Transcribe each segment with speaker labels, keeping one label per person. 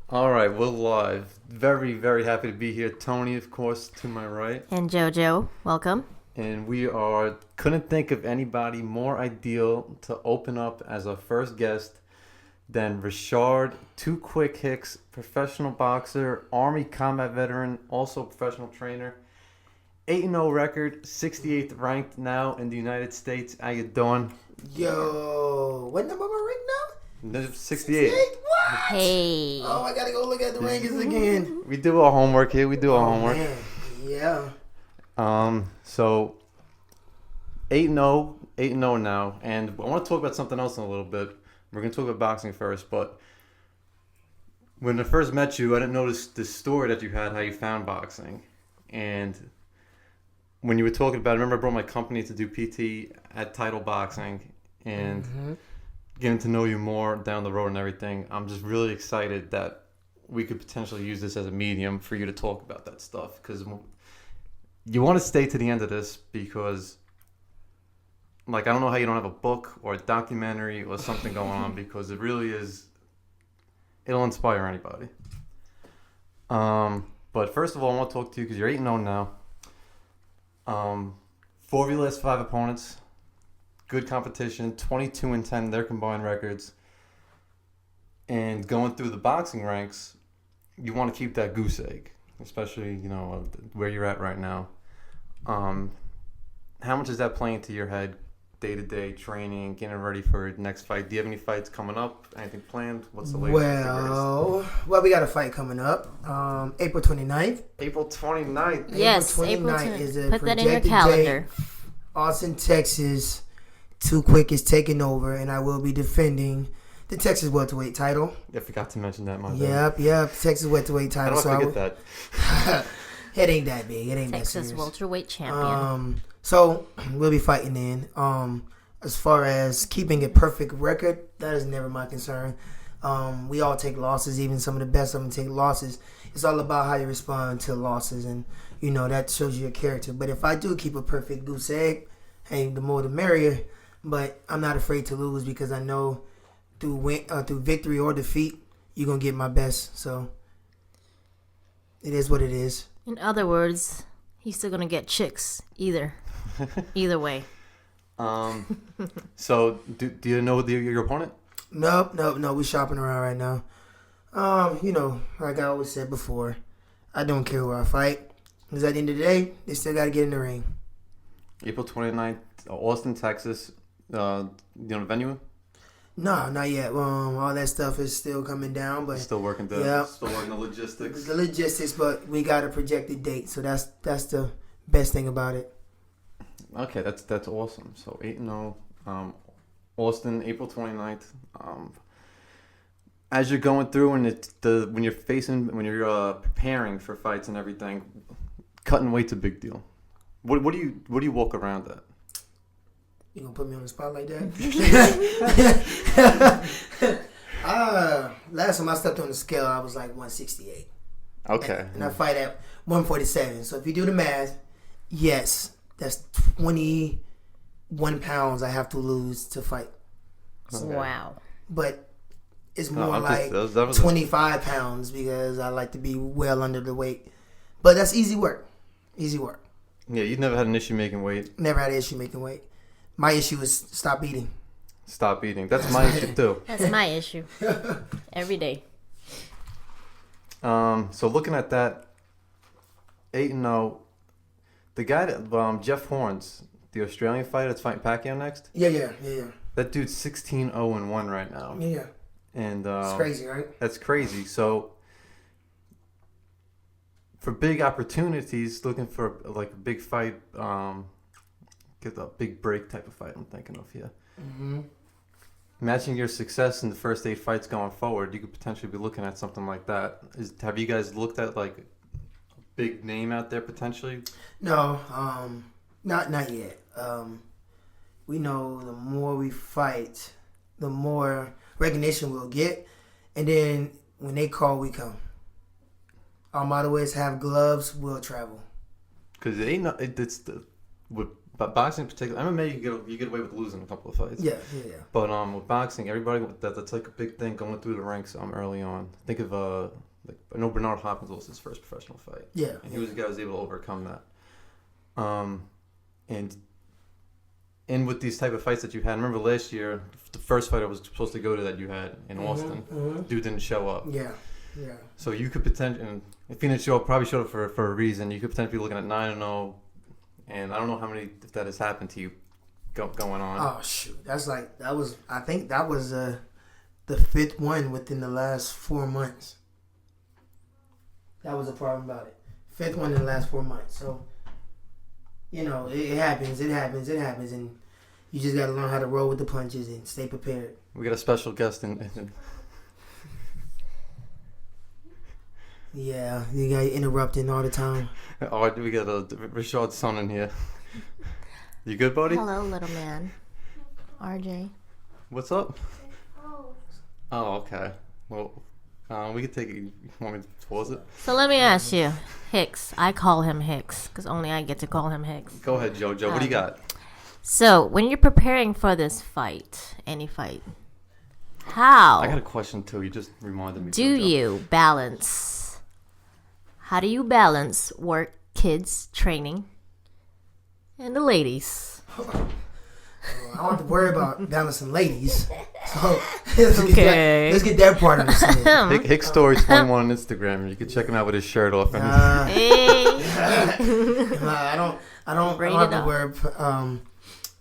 Speaker 1: All right, we're live. Very, very happy to be here. Tony, of course, to my right.
Speaker 2: And JoJo, welcome.
Speaker 1: And couldn't think of anybody more ideal to open up as our first guest than Reshard, Too Quick Hicks, professional boxer, Army combat veteran, also professional trainer. 8-0 record, 68th ranked now in the United States. How you doing?
Speaker 3: Yo, what number am I right now?
Speaker 1: 68.
Speaker 3: What?
Speaker 2: Hey.
Speaker 3: Oh, I gotta go look at the rankings again.
Speaker 1: We do our homework here. We do our
Speaker 3: Oh,
Speaker 1: homework.
Speaker 3: man. Yeah.
Speaker 1: So 8-0, 8-0 now, and I want to talk about something else in a little bit. We're going to talk about boxing first, but when I first met you, I didn't notice the story that you had, how you found boxing. And when you were talking about it, I remember I brought my company to do PT at Title Boxing, and getting to know you more down the road and everything. I'm just really excited that we could potentially use this as a medium for you to talk about that stuff, because you want to stay to the end of this, because I don't know how you don't have a book or a documentary or something going on, because it really is, it'll inspire anybody. But first of all, I want to talk to you because you're 8-0 now. 4 of your last 5 opponents, good competition, 22-10 their combined records. And going through the boxing ranks, you want to keep that goose egg, especially, where you're at right now. How much is that playing into your head, day-to-day training, getting ready for the next fight? Do you have any fights coming up? Anything planned? What's the latest?
Speaker 3: Well, we got a fight coming up, April 29th.
Speaker 1: April 29th.
Speaker 2: Yes,
Speaker 3: April
Speaker 2: April
Speaker 3: 29th is a
Speaker 2: Put that in your
Speaker 3: projected
Speaker 2: calendar.
Speaker 3: date. Austin, Texas. Too Quick is taking over, and I will be defending the Texas Welterweight title.
Speaker 1: I forgot to mention that, my bad.
Speaker 3: Yep, Texas Welterweight title.
Speaker 1: How do I forget that?
Speaker 3: It ain't that big. It ain't
Speaker 2: Texas
Speaker 3: that serious.
Speaker 2: Welterweight Champion.
Speaker 3: So we'll be fighting then. As far as keeping a perfect record, that is never my concern. We all take losses, even some of the best of them take losses. It's all about how you respond to losses, and that shows you your character. But if I do keep a perfect goose egg, hey, the more the merrier. But I'm not afraid to lose, because I know through victory or defeat, you're gonna get my best. So it is what it is.
Speaker 2: In other words, he's still gonna get chicks either way.
Speaker 1: So do you know your opponent?
Speaker 3: Nope. We're shopping around right now. Like I always said before, I don't care where I fight, because at the end of the day, they still got to get in the ring.
Speaker 1: April 29th, Austin, Texas. The venue?
Speaker 3: No, not yet. All that stuff is still coming down, but
Speaker 1: Still working the logistics.
Speaker 3: The logistics, but we got a projected date, so that's the best thing about it.
Speaker 1: Okay, that's awesome. So 8-0, Austin, April 29th. As you're going through and when you're preparing for fights and everything, cutting weight's a big deal. What do you walk around at?
Speaker 3: You gonna put me on the spot like that? Last time I stepped on the scale, I was like 168.
Speaker 1: Okay.
Speaker 3: And I fight at 147. So if you do the math, yes, that's 21 pounds I have to lose to fight.
Speaker 1: Okay.
Speaker 2: Wow.
Speaker 3: But it's
Speaker 1: No,
Speaker 3: more
Speaker 1: I'm
Speaker 3: like
Speaker 1: just- that was
Speaker 3: 25 pounds, because I like to be well under the weight. But that's easy work. Easy work.
Speaker 1: Yeah, you've never had an issue making weight.
Speaker 3: Never had an issue making weight. My issue is stop eating.
Speaker 1: Stop eating. That's my issue too.
Speaker 2: That's my issue. Every day.
Speaker 1: So looking at that, 8-0, the guy that Jeff Horns, the Australian fighter that's fighting Pacquiao next.
Speaker 3: Yeah.
Speaker 1: That dude's 16-0-1 right now.
Speaker 3: Yeah.
Speaker 1: And
Speaker 3: It's crazy, right?
Speaker 1: that's crazy. So for big opportunities, looking for a big fight, get a big break type of fight I'm thinking of here.
Speaker 3: Mm-hmm.
Speaker 1: Matching your success in the first 8 fights going forward, you could potentially be looking at something like that. Have you guys looked at a big name out there potentially?
Speaker 3: No, not yet. We know the more we fight, the more recognition we'll get, and then when they call, we come. Our motto is have gloves, we'll travel.
Speaker 1: Because it ain't it's the with but boxing in particular, MMA you get away with losing a couple of fights.
Speaker 3: Yeah.
Speaker 1: But with boxing, everybody that's like a big thing going through the ranks early on. Think of like I know Bernard Hopkins lost his first professional fight.
Speaker 3: Yeah.
Speaker 1: And he was the guy who was able to overcome that. And with these type of fights that you had, remember last year the first fight I was supposed to go to that you had in Austin, dude didn't show up.
Speaker 3: Yeah.
Speaker 1: So you could potentially, and if he didn't show up, probably showed up for a reason. You could potentially be looking at 9-0, and I don't know how many if that has happened to you going on.
Speaker 3: Oh shoot, I think that was the 5th one within the last 4 months. That was the problem about it. 5th one in the last 4 months. So, it happens, and you just got to learn how to roll with the punches and stay prepared.
Speaker 1: We got a special guest in
Speaker 3: Yeah, you got interrupting all the time.
Speaker 1: Oh, we got Reshard's son in here. You good, buddy?
Speaker 2: Hello, little man. RJ.
Speaker 1: What's up? Oh, okay. Well, we could take it. You want me to pause it?
Speaker 2: So let me ask you, Hicks. I call him Hicks because only I get to call him Hicks.
Speaker 1: Go ahead, JoJo. What do you got?
Speaker 2: So when you're preparing for this fight, any fight, how
Speaker 1: I got a question too. You just reminded me.
Speaker 2: do
Speaker 1: JoJo.
Speaker 2: you balance? How do you balance work, kids, training, and the ladies?
Speaker 3: I don't have to worry about balancing ladies. So let's get that part of it.
Speaker 1: Hicks Story 21 on Instagram. You can check him out with his shirt off.
Speaker 2: Hey.
Speaker 3: I don't have to worry.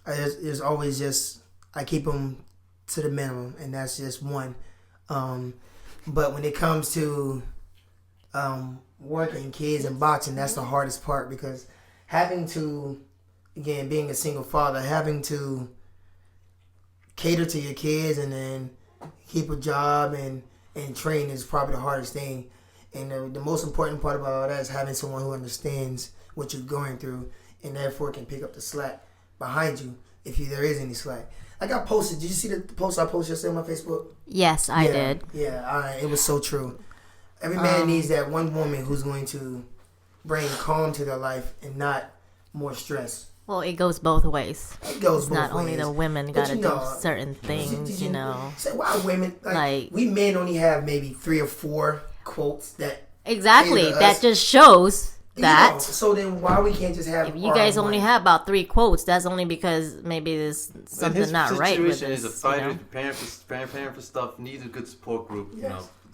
Speaker 3: It's always just I keep them to the minimum, and that's just one. But when it comes to working kids and boxing, that's the hardest part because having to, again, being a single father, having to cater to your kids and then keep a job and train is probably the hardest thing. And the most important part about all that is having someone who understands what you're going through and therefore can pick up the slack behind you if there is any slack. Like I posted, did you see the post I posted yesterday on my Facebook?
Speaker 2: Yes, I did.
Speaker 3: Yeah, it was so true. Every man needs that one woman who's going to bring calm to their life and not more stress.
Speaker 2: Well, it goes both ways.
Speaker 3: It goes
Speaker 2: it's
Speaker 3: both
Speaker 2: not
Speaker 3: ways.
Speaker 2: Only the women got to do certain things,
Speaker 3: Say why women like we men only have maybe 3 or 4 quotes that
Speaker 2: exactly that just shows that.
Speaker 3: So then why we can't just have?
Speaker 2: If you guys only have about 3 quotes, that's only because maybe there's something not right with this.
Speaker 1: He's a fighter, preparing for stuff, needs a good support group,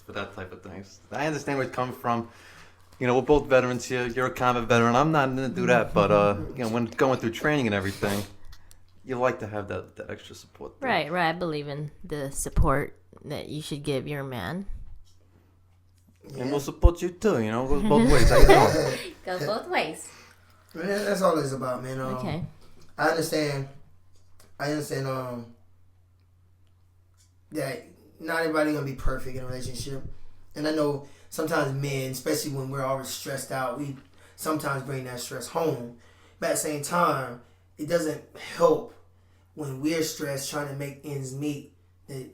Speaker 1: for that type of things. I understand where it comes from. We're both veterans here. You're a combat veteran. I'm not going to do that. But, when going through training and everything, you like to have that extra support.
Speaker 2: Right. I believe in the support that you should give your man.
Speaker 3: Yeah.
Speaker 1: And we'll support you too, It goes both ways. How you doing?
Speaker 2: Goes both ways.
Speaker 3: Man, that's all it's about, man.
Speaker 2: Okay.
Speaker 3: I understand, that not everybody going to be perfect in a relationship. And I know sometimes men, especially when we're always stressed out, we sometimes bring that stress home. But at the same time, it doesn't help when we're stressed trying to make ends meet that,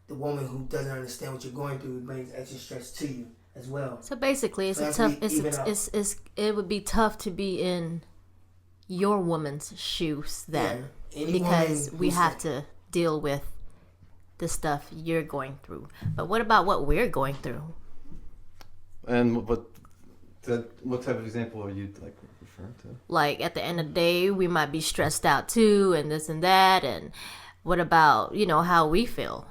Speaker 3: the woman who doesn't understand what you're going through brings extra stress to you as well.
Speaker 2: So basically, it would be tough to be in your woman's shoes then, because we have to deal with the stuff you're going through. But what about what we're going through?
Speaker 1: And what type of example are you referring to?
Speaker 2: Like at the end of the day, we might be stressed out too, and this and that. And what about how we feel?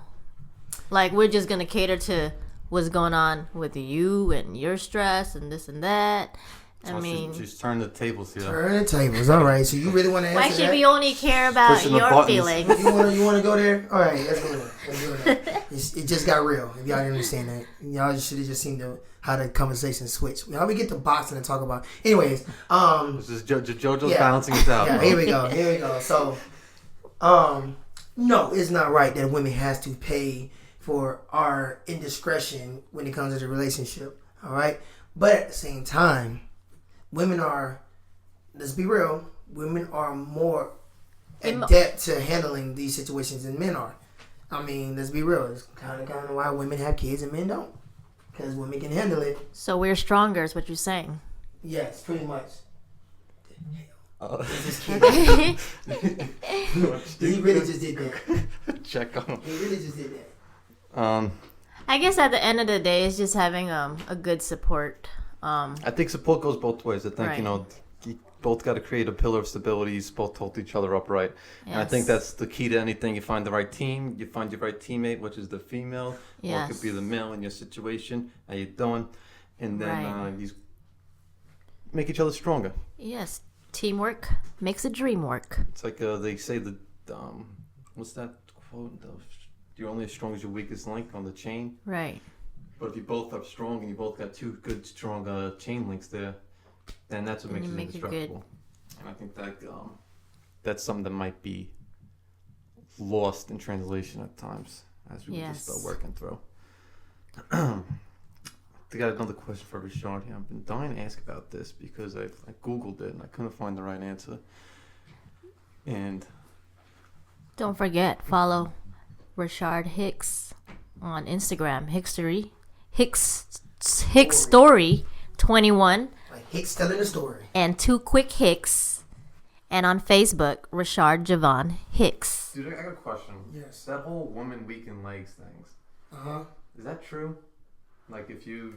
Speaker 2: Like we're just gonna cater to what's going on with you and your stress and this and that. I mean,
Speaker 1: she's turning the tables here.
Speaker 3: Turn the tables. All right. So you really want to answer
Speaker 2: why should we only care about
Speaker 1: Pushing
Speaker 2: your feelings?
Speaker 3: You want to go there? All right. Let's go there. It just got real. If y'all didn't understand that, y'all should have just seen how the conversation switched. How we get to boxing and talk about. Anyways,
Speaker 1: this is JoJo's balancing us out.
Speaker 3: Yeah. Here we go. So, no, it's not right that women has to pay for our indiscretion when it comes to the relationship. All right, but at the same time, women are, let's be real, women are more adept to handling these situations than men are. I mean, let's be real. It's kind of why women have kids and men don't, because women can handle it.
Speaker 2: So we're stronger, is what you're saying.
Speaker 3: Yes, pretty much. Just kidding. He really just did that.
Speaker 1: Check on.
Speaker 3: He really just did that.
Speaker 2: I guess at the end of the day, it's just having a good support.
Speaker 1: I think support goes both ways. I think,
Speaker 2: Right.
Speaker 1: You both got to create a pillar of stability. You both hold each other upright. And I think
Speaker 2: Yes.
Speaker 1: that's the key to anything. You find the right team. You find your right teammate, which is the female. Or it
Speaker 2: Yes.
Speaker 1: could be the male in your situation. How you doing? And then
Speaker 2: Right.
Speaker 1: you make each other stronger.
Speaker 2: Yes, teamwork makes a dream work.
Speaker 1: It's like they say what's that quote? You're only as strong as your weakest link on the chain.
Speaker 2: Right.
Speaker 1: But if you both are strong and you both got two good, strong chain links there, then that's what
Speaker 2: Then
Speaker 1: makes
Speaker 2: you
Speaker 1: it
Speaker 2: make it
Speaker 1: indestructible. And I think that that's something that might be lost in translation at times as we just start
Speaker 2: Yes.
Speaker 1: working through. I got another question for Reshard here. I've been dying to ask about this because I Googled it and I couldn't find the right answer. And
Speaker 2: Don't forget, follow Reshard Hicks on Instagram. Hicks Story 21
Speaker 3: Like Hicks telling the story.
Speaker 2: and 2 Quick Hicks, and on Facebook Reshard Javon Hicks.
Speaker 1: dude, I got a question.
Speaker 3: Yes.
Speaker 1: That whole woman weaken legs things. Is that true? Like if you're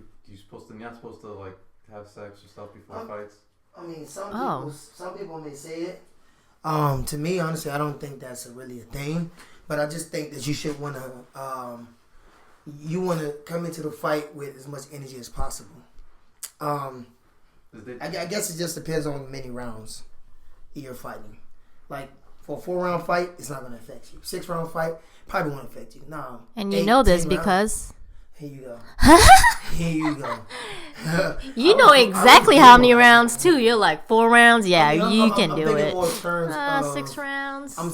Speaker 1: not supposed to like have sex or stuff before fights?
Speaker 3: I mean, some
Speaker 2: Oh.
Speaker 3: people may say it. To me, honestly, I don't think that's really a thing. But I just think that you should want to, come into the fight with as much energy as possible. I guess it just depends on many rounds you're fighting. Like for a 4-round fight, it's not going to affect you. 6-round fight probably won't affect you. No.
Speaker 2: And you know this
Speaker 3: 10 rounds.
Speaker 2: because
Speaker 3: Here you go. Here you go.
Speaker 2: you know exactly how many rounds too. You're like 4 rounds. Yeah,
Speaker 3: I mean,
Speaker 2: you
Speaker 3: I'm
Speaker 2: can do
Speaker 3: thinking
Speaker 2: it.
Speaker 3: more in terms of
Speaker 2: 6 rounds.
Speaker 3: I'm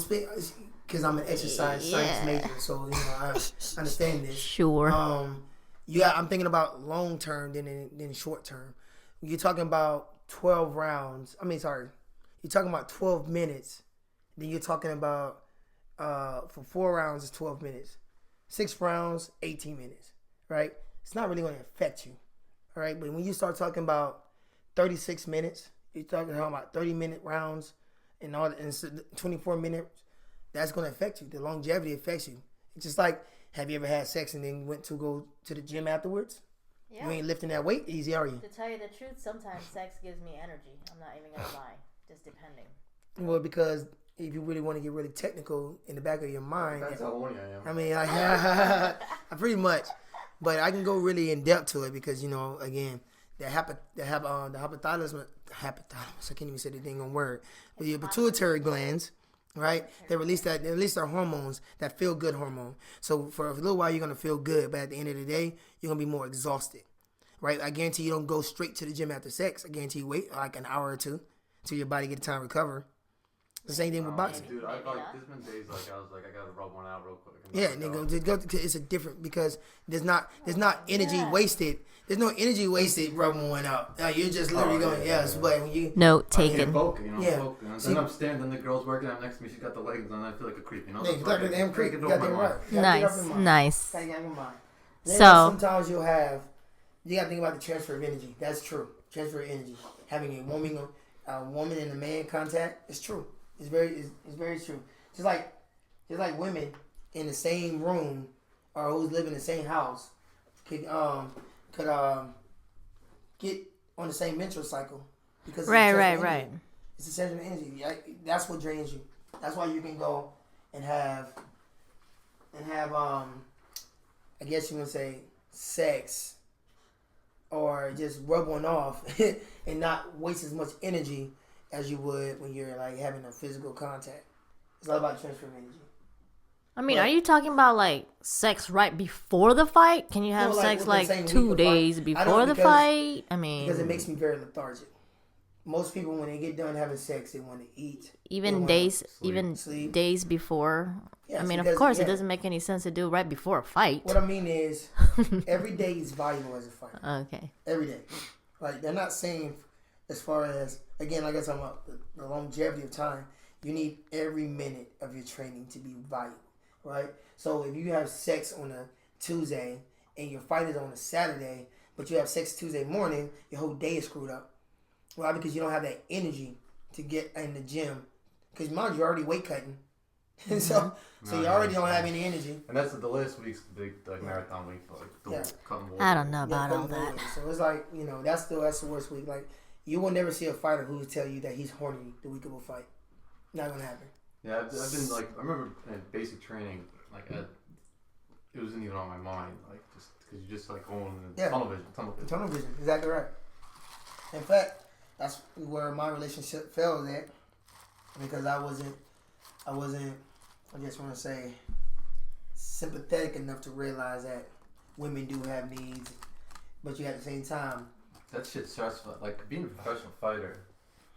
Speaker 3: because I'm an exercise science major, so I understand this.
Speaker 2: Sure.
Speaker 3: I'm thinking about long term than short term. You're talking about 12 rounds. You're talking about 12 minutes. Then you're talking about for 4 rounds is 12 minutes. 6 rounds, 18 minutes. Right? It's not really going to affect you. All right, but when you start talking about 36 minutes, you're talking about 30-minute rounds and 24 minutes. That's going to affect you. The longevity affects you. It's just like, have you ever had sex and then went to go to the gym afterwards?
Speaker 2: Yeah.
Speaker 3: You ain't lifting that weight easy, are you?
Speaker 2: To tell you the truth, sometimes sex gives me energy. I'm not even gonna lie. Just depending.
Speaker 3: Well, because if you really want to get really technical in the back of your mind,
Speaker 1: That's how horny I am.
Speaker 3: I mean, I pretty much, but I can go really in depth to it because again, the hypothalamus, I can't even say the dang on word, but your pituitary glands, right? They release their hormones, that feel good hormone. So for a little while you're gonna feel good, but at the end of the day, you're gonna be more exhausted, right? I guarantee you don't go straight to the gym after sex. I guarantee you wait like an hour or two till your body get time to recover. The same thing with boxing.
Speaker 1: Dude, there's been days like I was like I gotta rub one out real quick.
Speaker 3: Yeah, nigga, it's a different because there's not energy wasted. There's no energy wasted rubbing one out. You're just literally going, yes, but when you
Speaker 2: Note
Speaker 1: I'm
Speaker 2: taken.
Speaker 1: focused. Then I'm standing, the girl's working out next to me. She's got the leggings on. I feel like a creep.
Speaker 3: yeah, you got the damn creep. You got them right.
Speaker 2: Nice.
Speaker 3: Gotta get in mind.
Speaker 2: So-
Speaker 3: sometimes you gotta think about the transfer of energy. That's true. Transfer of energy. Having a woman and a man contact is true. It's very true. Just like women in the same room or who's living in the same house could get on the same menstrual cycle because
Speaker 2: Right.
Speaker 3: It's a sense of energy. That's what drains you. That's why you can go and have I guess you would say sex or just rub one off and not waste as much energy as you would when you're like having a physical contact. It's all about transfer of energy.
Speaker 2: Are you talking about like sex right before the fight? Can you have sex
Speaker 3: within the same
Speaker 2: like
Speaker 3: week
Speaker 2: 2
Speaker 3: of
Speaker 2: days
Speaker 3: fight?
Speaker 2: before the fight?
Speaker 3: Because it makes me very lethargic. Most people, when they get done having sex, they want to eat.
Speaker 2: even
Speaker 3: sleep.
Speaker 2: days before.
Speaker 3: Yes,
Speaker 2: of
Speaker 3: because-
Speaker 2: course,
Speaker 3: yeah.
Speaker 2: it doesn't make any sense to do it right before a fight.
Speaker 3: What I mean is, every day is valuable as a fight.
Speaker 2: Okay.
Speaker 3: Every day. Like, they're not saying as far as, again, like I was talking about the longevity of time, you need every minute of your training to be valuable, right? So if you have sex on a Tuesday and your fight is on a Saturday, but you have sex Tuesday morning, your whole day is screwed up. Why? Because you don't have that energy to get in the gym, because mind you're already weight cutting, so you already don't have any energy.
Speaker 1: And that's the last week's big marathon week, cutting water.
Speaker 2: I don't know about all that.
Speaker 3: So it's like, that's the worst week. Like, you will never see a fighter who will tell you that he's horny the week of a fight. Not gonna happen.
Speaker 1: Yeah, I've been like, I remember in basic training, like it wasn't even on my mind, like just because you just like going in tunnel vision.
Speaker 3: Tunnel vision, exactly right. In fact, that's where my relationship failed at, because I wasn't. I just want to say, sympathetic enough to realize that women do have needs, but you at the same time.
Speaker 1: That shit's stressful. Like, being a professional fighter,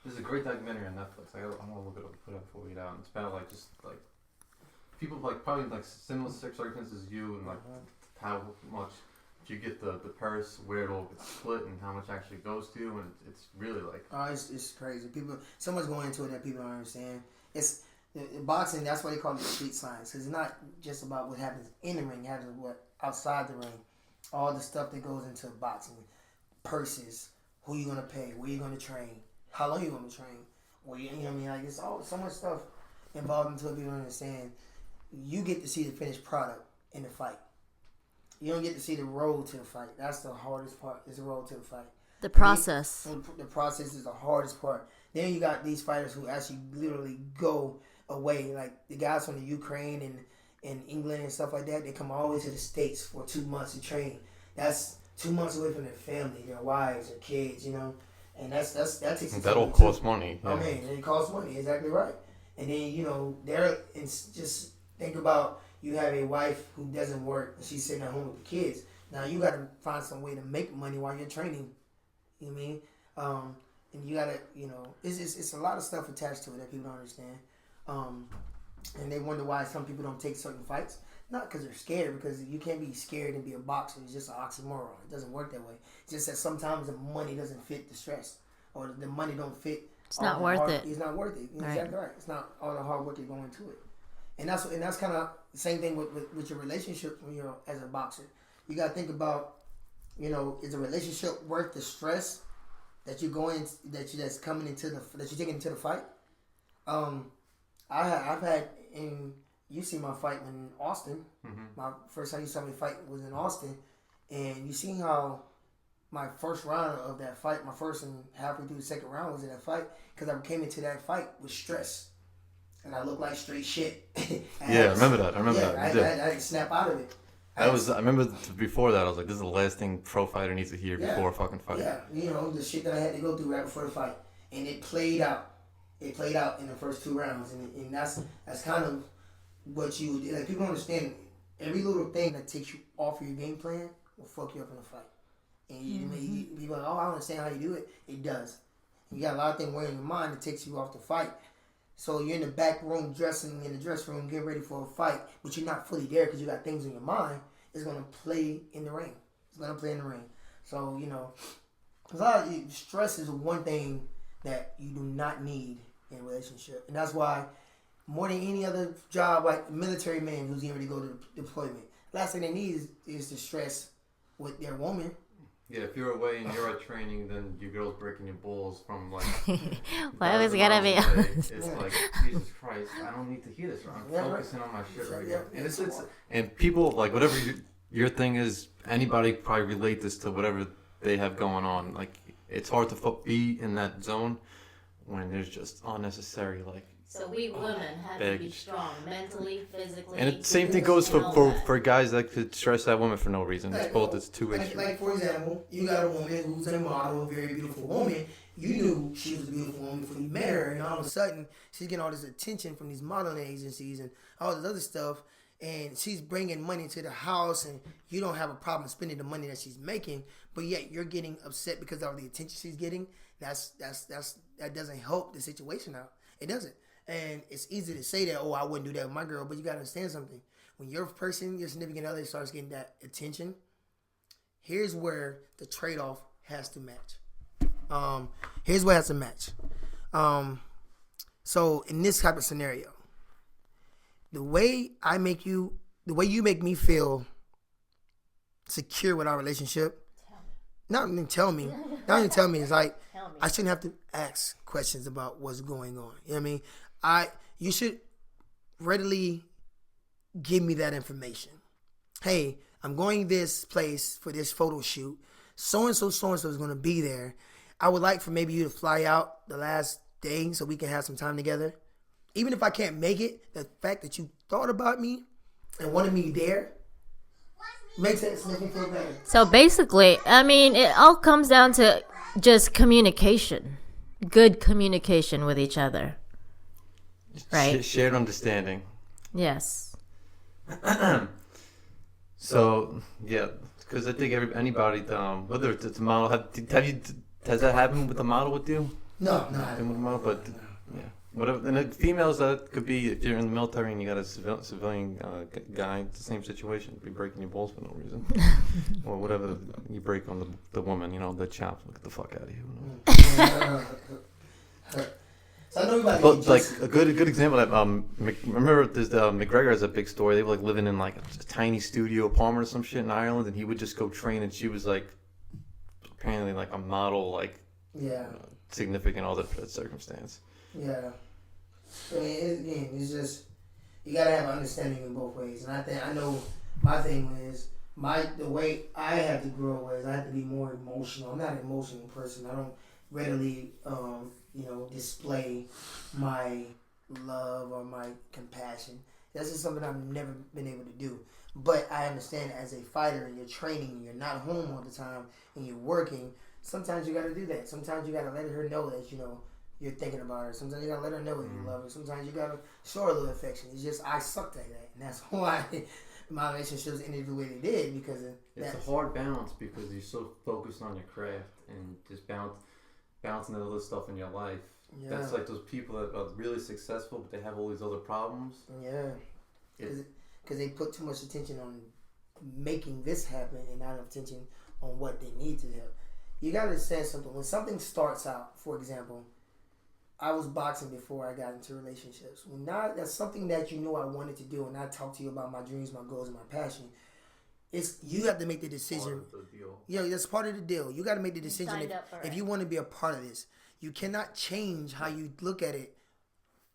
Speaker 1: there's a great documentary on Netflix. I'm gonna look it up and put it before we get out. It's about like just like people like probably like similar circumstances as you, and like how much you get the purse, where it'll get split, and how much actually goes to you, and it's really like
Speaker 3: it's crazy. So much going into it that people don't understand. It's boxing. That's why they call it street science, because it's not just about what happens in the ring. It happens what outside the ring. All the stuff that goes into boxing, purses, who you gonna pay, where you gonna train, how long you gonna train, where you know what I mean. Like, it's all so much stuff involved into it. People don't understand. You get to see the finished product in the fight. You don't get to see the road to the fight. That's the hardest part. Is the road to the fight.
Speaker 2: The process.
Speaker 3: The process is the hardest part. Then you got these fighters who actually literally go away, like the guys from the Ukraine and England and stuff like that. They come all the way to the States for 2 months to train. That's 2 months away from their family, their wives, their kids, and that takes.
Speaker 1: That all costs money.
Speaker 3: Yeah. I mean, it costs money. Exactly right. And then just think about, you have a wife who doesn't work and she's sitting at home with the kids. Now you got to find some way to make money while you're training. You know what I mean? And you got to, it's a lot of stuff attached to it that people don't understand. And they wonder why some people don't take certain fights. Not because they're scared, because you can't be scared and be a boxer. It's just an oxymoron. It doesn't work that way. It's just that sometimes the money doesn't fit the stress, or the money don't fit.
Speaker 2: It's not worth it.
Speaker 3: It's not worth it.
Speaker 2: Right.
Speaker 3: Exactly right. It's not all the hard work you're going to it. And that's kind of the same thing with your relationship when you're as a boxer. You got to think about, is a relationship worth the stress that you're going, that you're taking into the fight? I've had, and you see my fight in Austin. Mm-hmm. My first time you saw me fight was in Austin, and you seen how my first round of that fight, my first and halfway through the second round was in that fight, because I came into that fight with stress. And I look like straight shit.
Speaker 1: I remember that.
Speaker 3: I didn't snap out of it.
Speaker 1: I remember before that, I was like, this is the last thing pro fighter needs to hear before a fucking fight.
Speaker 3: Yeah, the shit that I had to go through right before the fight. And it played out. It played out in the first 2 rounds. And that's kind of what you do. Like, people don't understand, every little thing that takes you off your game plan will fuck you up in a fight. And people are like, oh, I don't understand how you do it. It does. You got a lot of things weighing in your mind that takes you off the fight. So you're in the back room dressing in the dressing room, getting ready for a fight, but you're not fully there because you got things in your mind. It's going to play in the ring. So, a lot of stress is one thing that you do not need in a relationship. And that's why, more than any other job, like military men who's getting ready to go to deployment, last thing they need is the stress with their woman.
Speaker 1: Yeah, if you're away and you're at training, then your girl's breaking your balls from like.
Speaker 2: Why always gotta be?
Speaker 1: It's like, Jesus Christ, I don't need to hear this. I'm focusing on my shit right now. And and people, like, whatever your thing is, anybody probably relate this to whatever they have going on. Like, it's hard to be in that zone when there's just unnecessary, like.
Speaker 2: So we women have to be strong mentally, physically.
Speaker 1: And the same thing goes for guys that could stress that woman for no reason. It's two issues.
Speaker 3: Like, for example, you got a woman who's a model, a very beautiful woman. You knew she was a beautiful woman before you met her, and all of a sudden she's getting all this attention from these modeling agencies and all this other stuff, and she's bringing money to the house, and you don't have a problem spending the money that she's making, but yet you're getting upset because of the attention she's getting. That doesn't help the situation out. It doesn't. And it's easy to say that, I wouldn't do that with my girl, but you got to understand something. When your significant other starts getting that attention, here's where the trade-off has to match. Here's what has to match. So in this type of scenario, the way you make me feel secure with our relationship, not even tell me, it's like,
Speaker 2: tell me.
Speaker 3: I shouldn't have to ask questions about what's going on. You know what I mean? You should readily give me that information. Hey, I'm going this place for this photo shoot. So and so is going to be there. I would like for maybe you to fly out the last day so we can have some time together. Even if I can't make it, the fact that you thought about me and wanted me there makes it make me feel better.
Speaker 2: So basically, I mean, it all comes down to just communication. Good communication with each other. Right?
Speaker 1: Shared understanding.
Speaker 2: Yes.
Speaker 1: So, yeah, because I think anybody, whether it's a model, has that happened with the model with you?
Speaker 3: No.
Speaker 1: With the model, but yeah, whatever. And the females, that could be if you're in the military and you got a civilian guy, it's the same situation. Be breaking your balls for no reason, or whatever you break on the woman, the chops. Get the fuck out of here.
Speaker 3: So I know about
Speaker 1: but like a good example of that, remember there's the McGregor has a big story. They were like living in like a tiny studio apartment or some shit in Ireland, and he would just go train, and she was like apparently like a model, like significant other for that circumstance.
Speaker 3: Yeah, I mean, it's just you gotta have an understanding in both ways, and I know my thing is the way I have to grow is I have to be more emotional. I'm not an emotional person. I don't readily display my love or my compassion. That's just something I've never been able to do. But I understand as a fighter and you're training and you're not home all the time and you're working, sometimes you got to do that. Sometimes you got to let her know that, you're thinking about her. Sometimes you got to let her know that you love her. Sometimes you got to show her a little affection. It's just I sucked at that. And that's why my relationships ended the way they did because of that.
Speaker 1: It's a hard balance because you're so focused on your craft and just balancing the other stuff in your life. Yeah. That's like those people that are really successful, but they have all these other problems.
Speaker 3: Yeah. Because they put too much attention on making this happen and not enough attention on what they need to do. You got to understand something. When something starts out, for example, I was boxing before I got into relationships. When that's something that I wanted to do, and I talked to you about my dreams, my goals, and my passion. You have to make the decision. Yeah, that's part of the deal. You got to make the decision if you want to be a part of this. You cannot change how you look at it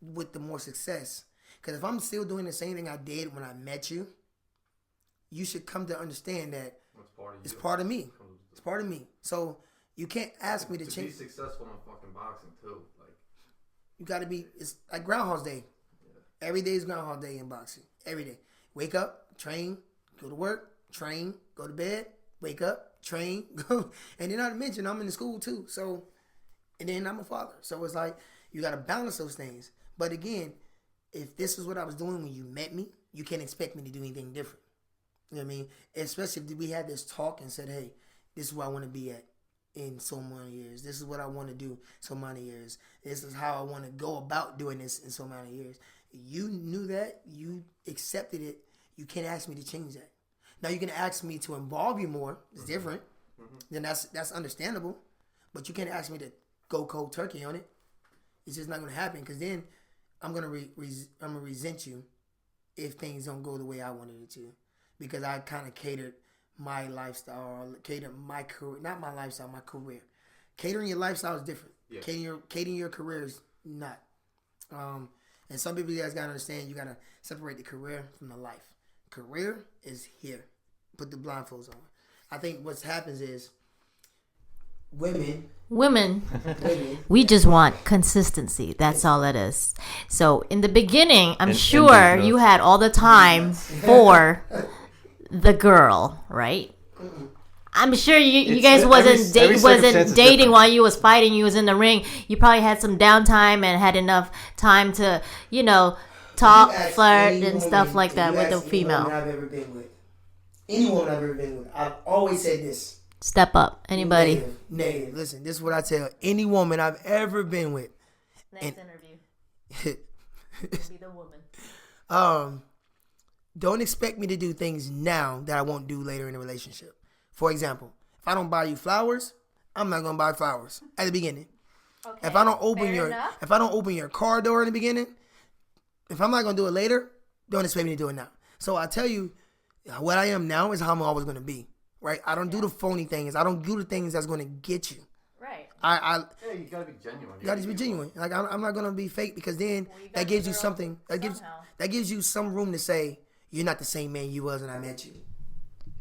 Speaker 3: with the more success. Because if I'm still doing the same thing I did when I met you, you should come to understand that it's part of me. It's part of me. So you can't ask me to change.
Speaker 1: Be successful in fucking boxing too. Like
Speaker 3: you got to be. It's like Groundhog Day. Yeah. Every day is Groundhog Day in boxing. Every day. Wake up, train, go to work, train, go to bed, wake up, train, go. And then not to mention I'm in the school too. So, and then I'm a father. So it's like you got to balance those things. But again, if this is what I was doing when you met me, you can't expect me to do anything different. You know what I mean? Especially if we had this talk and said, hey, this is where I want to be at in so many years. This is what I want to do so many years. This is how I want to go about doing this in so many years. You knew that. You accepted it. You can't ask me to change that. Now you can ask me to involve you more. It's different. Mm-hmm. Then that's understandable. But you can't ask me to go cold turkey on it. It's just not going to happen because then I'm gonna resent you if things don't go the way I wanted it to, because I kind of catered my lifestyle, or catered my career, not my lifestyle, my career. Catering your lifestyle is different. Yeah. Catering your career is not. And some people you guys gotta understand, you gotta separate the career from the life. Career is here. Put the blindfolds on. I think what happens is women,
Speaker 2: we just want consistency. That's all it is. So in the beginning, I'm sure you had all the time for the girl, right? I'm sure you guys wasn't dating while you was fighting. You was in the ring. You probably had some downtime and had enough time to, talk, flirt, and stuff like that with the female.
Speaker 3: Any woman I've ever been with, I've always said this.
Speaker 2: Step up. Anybody?
Speaker 3: Negative. Listen, this is what I tell any woman I've ever been with.
Speaker 2: Next interview. Be the woman.
Speaker 3: Don't expect me to do things now that I won't do later in a relationship. For example, if I don't buy you flowers, I'm not gonna buy flowers at the beginning. Okay, if I don't open your car door in the beginning, if I'm not gonna do it later, don't expect me to do it now. So I tell you, what I am now is how I'm always gonna be. Right? I don't do the phony things. I don't do the things that's going to get you.
Speaker 2: Right.
Speaker 3: I
Speaker 1: Yeah, you gotta be genuine.
Speaker 3: you gotta be genuine. Like I'm not gonna be fake because then that gives you something. That gives you some room to say you're not the same man you was when I met you.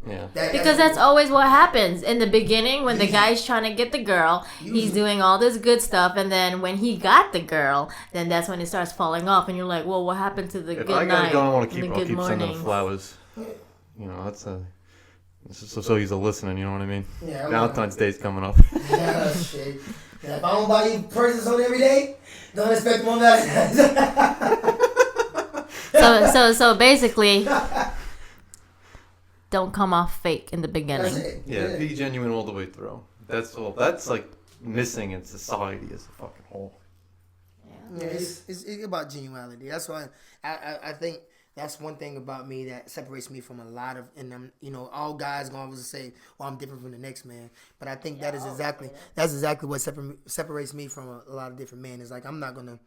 Speaker 1: Yeah.
Speaker 2: Because that's always what happens in the beginning when the guy's trying to get the girl. He's doing all this good stuff, and then when he got the girl, then that's when it starts falling off, and you're like, "Well, what happened to the good night?"
Speaker 1: If I gotta go, I want to
Speaker 2: the
Speaker 1: keep.
Speaker 2: good
Speaker 1: I'll keep
Speaker 2: morning?
Speaker 1: sending him flowers. You know, that's a. So he's a listening. You know what I mean?
Speaker 3: Yeah.
Speaker 1: Valentine's Day's coming up.
Speaker 3: Yeah, shit. Yeah, if I don't buy you presents on every day, don't expect one Valentine's.
Speaker 2: So basically, don't come off fake in the beginning.
Speaker 3: That's it.
Speaker 1: Yeah, be genuine all the way through. That's all. That's like missing in society as a fucking whole.
Speaker 3: Yeah, it's about genuality. That's why I think that's one thing about me that separates me from a lot of, and them, you know, all guys gonna always say, "Well, I'm different from the next man." But I think that's exactly what separates me from a lot of different men. Is like I'm not gonna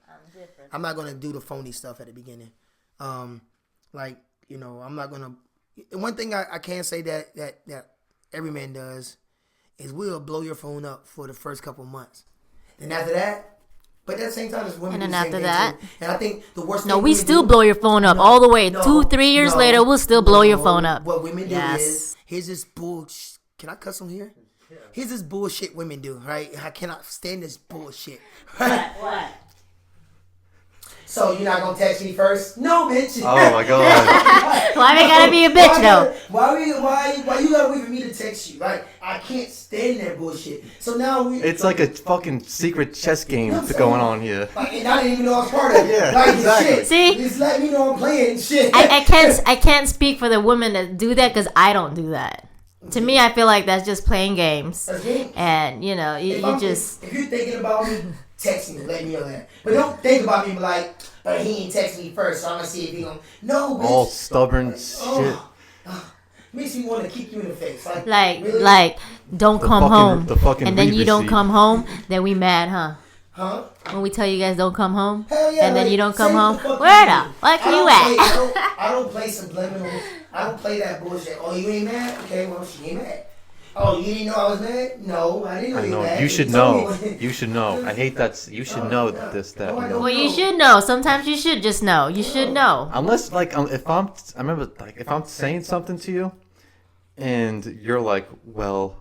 Speaker 3: do the phony stuff at the beginning. Like, you know, I'm not gonna. One thing I can say that every man does is we'll blow your phone up for the first couple months, and after that. But at the same time, it's women.
Speaker 2: And then
Speaker 3: do the same
Speaker 2: after
Speaker 3: thing
Speaker 2: that,
Speaker 3: too. And I think the worst.
Speaker 2: No,
Speaker 3: thing
Speaker 2: we
Speaker 3: women
Speaker 2: still
Speaker 3: do-
Speaker 2: blow your phone up all the way. 2-3 years later, we'll still blow your phone up.
Speaker 3: What women do
Speaker 2: Yes.
Speaker 3: is here's this bullshit. Can I cuss on here? Here's this bullshit women do, right? I cannot stand this bullshit. Right?
Speaker 2: What?
Speaker 3: So you're not gonna text me first? No, bitch.
Speaker 1: Oh my god.
Speaker 2: Why we gotta be a bitch though?
Speaker 3: Why you gotta wait for me to text you? Right? I can't stand that bullshit. So now
Speaker 1: It's like a fucking secret chess game that's going on here.
Speaker 3: Like, and I didn't even know I was part of it.
Speaker 1: Yeah,
Speaker 3: like,
Speaker 1: exactly.
Speaker 3: Shit.
Speaker 2: See?
Speaker 3: Just let me know I'm playing shit.
Speaker 2: I can't speak for the women that do that because I don't do that. To me, I feel like that's just playing games,
Speaker 3: That's me.
Speaker 2: and you know, you just.
Speaker 3: If you're thinking about me, text me, let me know that. But don't think about me like, he ain't text me first, so I'm gonna see if he gonna. No, bitch.
Speaker 1: All stubborn shit.
Speaker 3: Makes me want to kick you in the face.
Speaker 2: Like,
Speaker 3: really?
Speaker 2: don't
Speaker 1: The
Speaker 2: come
Speaker 1: fucking-
Speaker 2: home,
Speaker 1: the fucking
Speaker 2: and then
Speaker 1: read
Speaker 2: you don't
Speaker 1: receipt.
Speaker 2: come home, then we mad, huh?
Speaker 3: Huh?
Speaker 2: When we tell you guys don't come home,
Speaker 3: Hell yeah,
Speaker 2: and then
Speaker 3: like,
Speaker 2: you don't come
Speaker 3: say
Speaker 2: home,
Speaker 3: the fuck
Speaker 2: where
Speaker 3: you
Speaker 2: the
Speaker 3: do.
Speaker 2: fuck
Speaker 3: I
Speaker 2: you
Speaker 3: don't
Speaker 2: at?
Speaker 3: play- I don't play subliminals. I don't play that bullshit. Oh, you ain't mad? Okay, well, she ain't mad. Oh, you didn't know I was mad? No, I didn't know
Speaker 1: I
Speaker 3: you were
Speaker 1: know.
Speaker 3: mad.
Speaker 1: You should
Speaker 3: told
Speaker 1: know.
Speaker 3: me.
Speaker 1: You should know. I hate that. You should know this, that.
Speaker 3: No, I
Speaker 1: you know.
Speaker 3: don't.
Speaker 2: Well, you should know. Sometimes you should just know. You should know.
Speaker 1: Unless, like, if I remember, like, if I'm saying something to you, and you're like, well,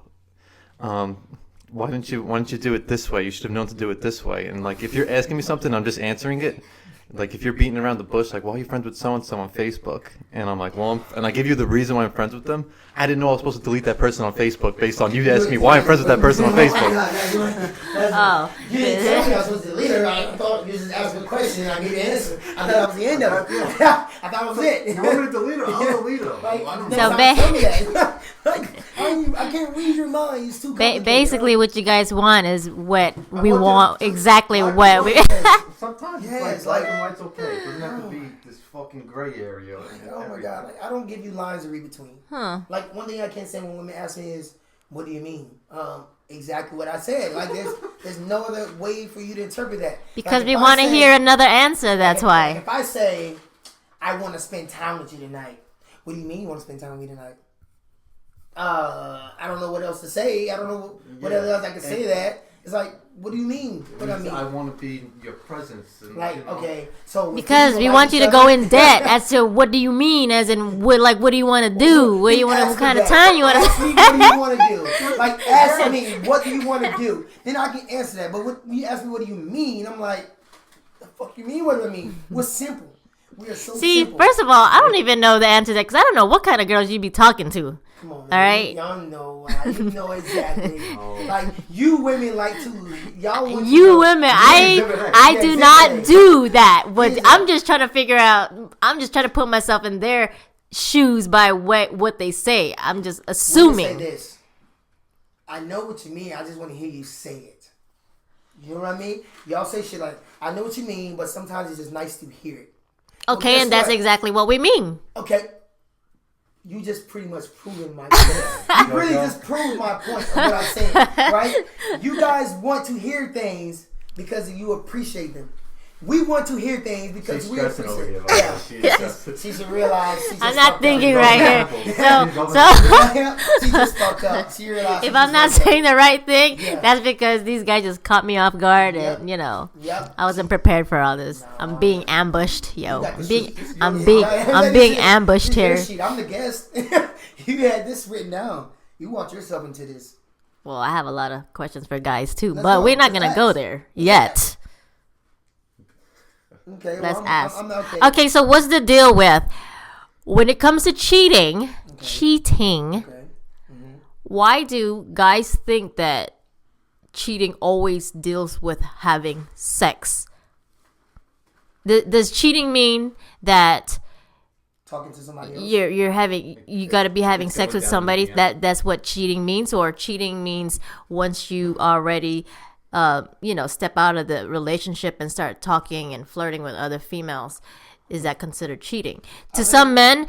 Speaker 1: why didn't you do it this way? You should have known to do it this way. And like, if you're asking me something, I'm just answering it. Like, if you're beating around the bush, like, why are you friends with so and so on Facebook? And I'm like, well, and I give you the reason why I'm friends with them. I didn't know I was supposed to delete that person on Facebook based on you asking me why I'm friends with that person on Facebook.
Speaker 2: Oh,
Speaker 3: You didn't tell me I was supposed to delete her. I thought you just asked me a question and I gave you an answer. I thought that was the end of it. I thought that was it.
Speaker 1: You want me to delete her? I'll delete her.
Speaker 3: Like,
Speaker 1: I don't
Speaker 3: next
Speaker 1: know.
Speaker 3: time tell me that. Like, I can't read your mind. It's too complicated.
Speaker 2: basically, what you guys want is what we want. Exactly what we.
Speaker 1: Sometimes
Speaker 3: Yeah,
Speaker 1: it's
Speaker 3: it's
Speaker 1: like
Speaker 3: like-
Speaker 1: black and white's okay. It doesn't have to be this fucking gray area.
Speaker 3: Oh my god! Like, I don't give you lines to read between.
Speaker 2: Huh.
Speaker 3: Like, one thing I can't say when women ask me is, "What do you mean?" Exactly what I said. Like, there's no other way for you to interpret that.
Speaker 2: Because
Speaker 3: Like,
Speaker 2: we
Speaker 3: if I
Speaker 2: want to
Speaker 3: say-
Speaker 2: hear another answer. That's
Speaker 3: like,
Speaker 2: why.
Speaker 3: If I say, "I want to spend time with you tonight," what do you mean you want to spend time with me tonight? I don't know what else to say. I don't know what else I can say to that. It's like, what do you mean? What I mean?
Speaker 1: I want to be in your presence. And,
Speaker 3: Like,
Speaker 1: you know.
Speaker 3: okay, so
Speaker 2: Because we want you to go in debt as to what do you mean, as in what do you want to do? What do you want? What kind of time you want
Speaker 3: Ask
Speaker 2: to?
Speaker 3: me what do you want to do? Like, ask me what do you want to do? Then I can answer that. But when you ask me what do you mean, I'm like, the fuck you mean? What do I mean? We're simple. We are so
Speaker 2: See,
Speaker 3: simple.
Speaker 2: first of all, I don't even know the answer to that because I don't know what kind of girls you be talking to.
Speaker 3: Come on, man.
Speaker 2: All right.
Speaker 3: Y'all know. You know exactly. Like, you women like to. Y'all want to
Speaker 2: You
Speaker 3: know-
Speaker 2: women,
Speaker 3: Yeah,
Speaker 2: I do
Speaker 3: yeah,
Speaker 2: not
Speaker 3: yeah.
Speaker 2: do that. But
Speaker 3: Yeah.
Speaker 2: I'm just trying to figure out. I'm just trying to put myself in their shoes by what they say. I'm just
Speaker 3: Let me say
Speaker 2: assuming.
Speaker 3: this. I know what you mean. I just want to hear you say it. You know what I mean? Y'all say shit like, I know what you mean, but sometimes it's just nice to hear it.
Speaker 2: Okay,
Speaker 3: guess
Speaker 2: and that's
Speaker 3: what?
Speaker 2: exactly what we mean.
Speaker 3: Okay. You just pretty much proven my point. You really just proved my point of what I'm saying, right? You guys want to hear things because you appreciate them. We want to hear things because
Speaker 1: She's
Speaker 3: we
Speaker 1: stressing over here.
Speaker 3: Yeah.
Speaker 1: She's
Speaker 3: She should realize. She just
Speaker 2: I'm not
Speaker 3: fucked
Speaker 2: thinking
Speaker 3: up.
Speaker 2: right here. So
Speaker 3: She just fucked up. She realized.
Speaker 2: if I'm not saying the right thing,
Speaker 3: Yeah.
Speaker 2: that's because these guys just caught me off guard, and
Speaker 3: Yep.
Speaker 2: I wasn't prepared for all this. I'm being ambushed, yo.
Speaker 3: You got the
Speaker 2: I'm being,
Speaker 3: sheet.
Speaker 2: I'm
Speaker 3: Yeah,
Speaker 2: being,
Speaker 3: yeah,
Speaker 2: I'm
Speaker 3: yeah,
Speaker 2: being
Speaker 3: yeah.
Speaker 2: ambushed
Speaker 3: You
Speaker 2: here.
Speaker 3: your sheet. I'm the guest. You had this written down. You want yourself into this.
Speaker 2: Well, I have a lot of questions for guys too,
Speaker 3: Let's
Speaker 2: but
Speaker 3: go.
Speaker 2: we're not
Speaker 3: Let's
Speaker 2: gonna go
Speaker 3: ask.
Speaker 2: there yet.
Speaker 3: Okay.
Speaker 2: Let's
Speaker 3: well,
Speaker 2: ask.
Speaker 3: I'm okay.
Speaker 2: Okay, so what's the deal with when it comes to cheating? Cheating.
Speaker 3: Okay.
Speaker 2: Why do guys think that cheating always deals with having sex? Does cheating mean that
Speaker 3: Talking to somebody else.
Speaker 2: you got to be having
Speaker 1: It's
Speaker 2: sex
Speaker 1: going
Speaker 2: with
Speaker 1: down
Speaker 2: somebody?
Speaker 1: to the end.
Speaker 2: That's what cheating means, or cheating means once you already step out of the relationship and start talking and flirting with other females, is that considered cheating? To some men,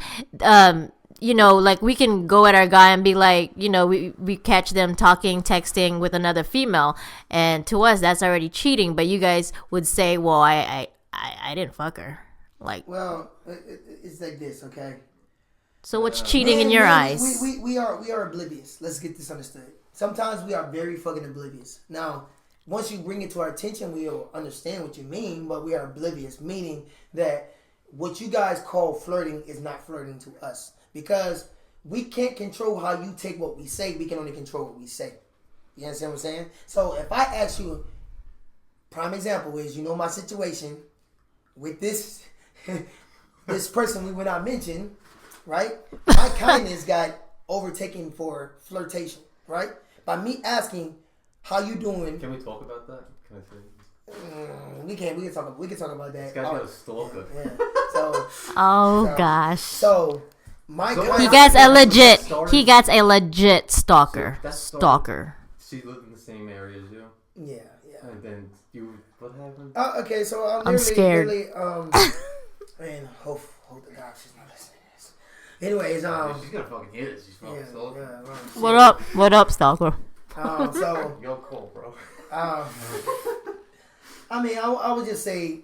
Speaker 2: like we can go at our guy and be like, we catch them talking, texting with another female, and to us that's already cheating. But you guys would say, well, I didn't fuck her. Like,
Speaker 3: Well, it's like this, okay?
Speaker 2: so what's cheating in
Speaker 3: Man,
Speaker 2: your
Speaker 3: man,
Speaker 2: eyes?
Speaker 3: We are oblivious. Let's get this understood. Sometimes we are very fucking oblivious. Now, once you bring it to our attention, we'll understand what you mean, but we are oblivious, meaning that what you guys call flirting is not flirting to us. Because we can't control how you take what we say. We can only control what we say. You understand what I'm saying? So if I ask you, prime example is, my situation with this this person we would not mention, right? My kindness got overtaken for flirtation, right? By me asking, how you doing?
Speaker 1: Can we talk about that? Can I say?
Speaker 3: We can talk about that.
Speaker 1: This guy's got a stalker.
Speaker 3: Yeah. So
Speaker 2: Oh gosh.
Speaker 3: so my
Speaker 1: So
Speaker 3: kindness-
Speaker 2: He gets a legit stalker.
Speaker 1: So that started-
Speaker 2: Stalker.
Speaker 1: She lived in the same area as you,
Speaker 3: Yeah.
Speaker 1: and then what happened?
Speaker 3: Okay, so
Speaker 2: I'm scared.
Speaker 3: Man, hope to God she's not listening to this. Anyways,
Speaker 1: She's gonna fucking hit it. She's fucking stalker.
Speaker 3: right.
Speaker 2: What up, stalker?
Speaker 3: So
Speaker 1: Yo, cool, bro.
Speaker 3: I mean, I would just say,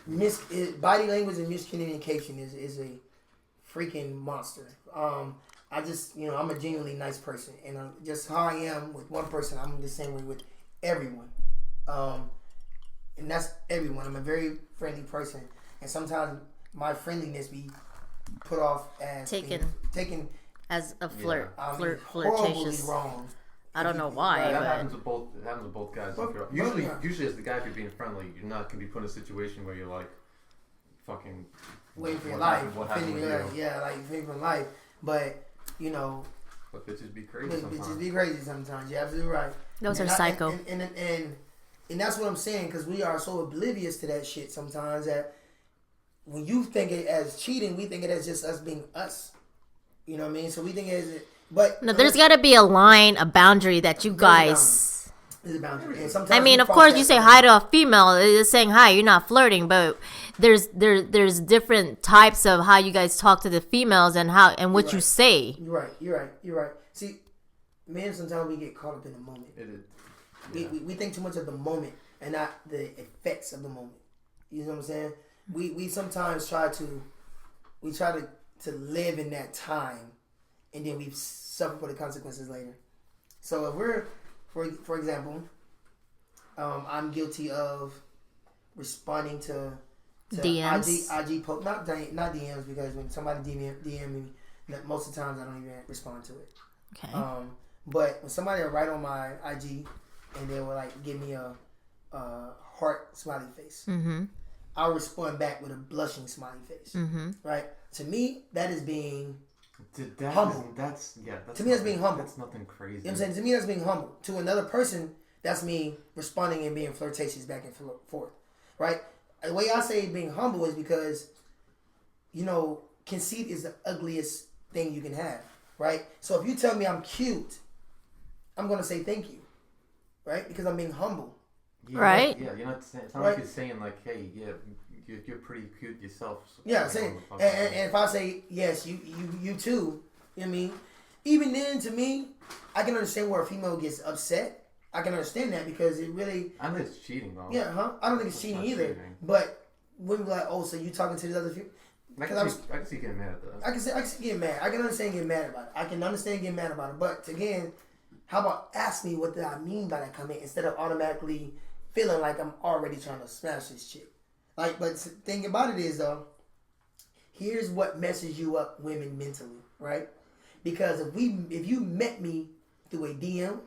Speaker 3: body language and miscommunication is a freaking monster. I just, I'm a genuinely nice person, and just how I am with one person, I'm the same way with everyone. And that's everyone. I'm a very friendly person, and sometimes my friendliness be put off as taken
Speaker 2: As a flirt,
Speaker 3: horribly
Speaker 2: flirtatious.
Speaker 3: wrong.
Speaker 2: I don't know why,
Speaker 1: That
Speaker 2: but
Speaker 1: happens with both. It happens with both guys.
Speaker 3: But-
Speaker 1: Usually, as the guy, if you're being friendly, you're not gonna be put in a situation where you're like, fucking
Speaker 3: Waiting for your
Speaker 1: what
Speaker 3: life,
Speaker 1: happened- What happened with you?
Speaker 3: yeah, like waiting for life. But
Speaker 1: But bitches be crazy
Speaker 3: bitches
Speaker 1: sometimes.
Speaker 3: be crazy sometimes. You're absolutely right.
Speaker 2: those are
Speaker 3: And
Speaker 2: psycho.
Speaker 3: And that's what I'm saying, because we are so oblivious to that shit sometimes that when you think it as cheating, we think it as just us being us. You know what I mean? So we think it as but
Speaker 2: No, there's got to be a line, a boundary that you guys.
Speaker 3: there's a boundary. And sometimes
Speaker 2: I mean,
Speaker 3: we
Speaker 2: of
Speaker 3: cross
Speaker 2: course,
Speaker 3: that
Speaker 2: you say
Speaker 3: line.
Speaker 2: hi to a female. It's saying hi. You're not flirting, but there's different types of how you guys talk to the females and what you say.
Speaker 3: You're right. See, men, sometimes we get caught up in the moment.
Speaker 1: It is.
Speaker 3: We think too much of the moment and not the effects of the moment. You know what I'm saying? We sometimes try to live in that time, and then we suffer for the consequences later. So if we're, for example, I'm guilty of responding to
Speaker 2: DMs?
Speaker 3: IG post, not DMs, because when somebody DM me, most of the times I don't even respond to it.
Speaker 2: Okay.
Speaker 3: But when somebody will write on my IG and they will like give me a heart smiley face,
Speaker 2: Mm-hmm.
Speaker 3: I'll respond back with a blushing smiley face.
Speaker 2: Mm-hmm.
Speaker 3: Right? To me, that is being
Speaker 1: Humble.
Speaker 3: That's
Speaker 1: To
Speaker 3: me, that's being humble.
Speaker 1: That's nothing crazy.
Speaker 3: You know what I'm saying? To me, that's being humble. To another person, that's me responding and being flirtatious back and forth. Right? The way I say being humble is because, conceit is the ugliest thing you can have. Right? So if you tell me I'm cute, I'm going to say thank you. Right? Because I'm being humble.
Speaker 1: Yeah,
Speaker 2: Right.
Speaker 1: Yeah, you're not saying, it's not
Speaker 3: Right.
Speaker 1: like you're saying like, hey, yeah, you're pretty cute yourself. So
Speaker 3: Yeah, saying, and if I say, yes, you too, you know what I mean? Even then, to me, I can understand where a female gets upset I can understand that because it really.
Speaker 1: I think it's cheating though.
Speaker 3: Yeah, huh? I don't think it's cheating either. But women be like, oh, so you talking to these other people?
Speaker 1: I can see getting mad at that.
Speaker 3: I can see getting mad. I can understand getting mad about it. I can understand getting mad about it. But again, how about ask me what did I mean by that comment instead of automatically feeling like I'm already trying to smash this chick. Like, but the thing about it is though, here's what messes you up, women, mentally, right? Because if you met me through a DM,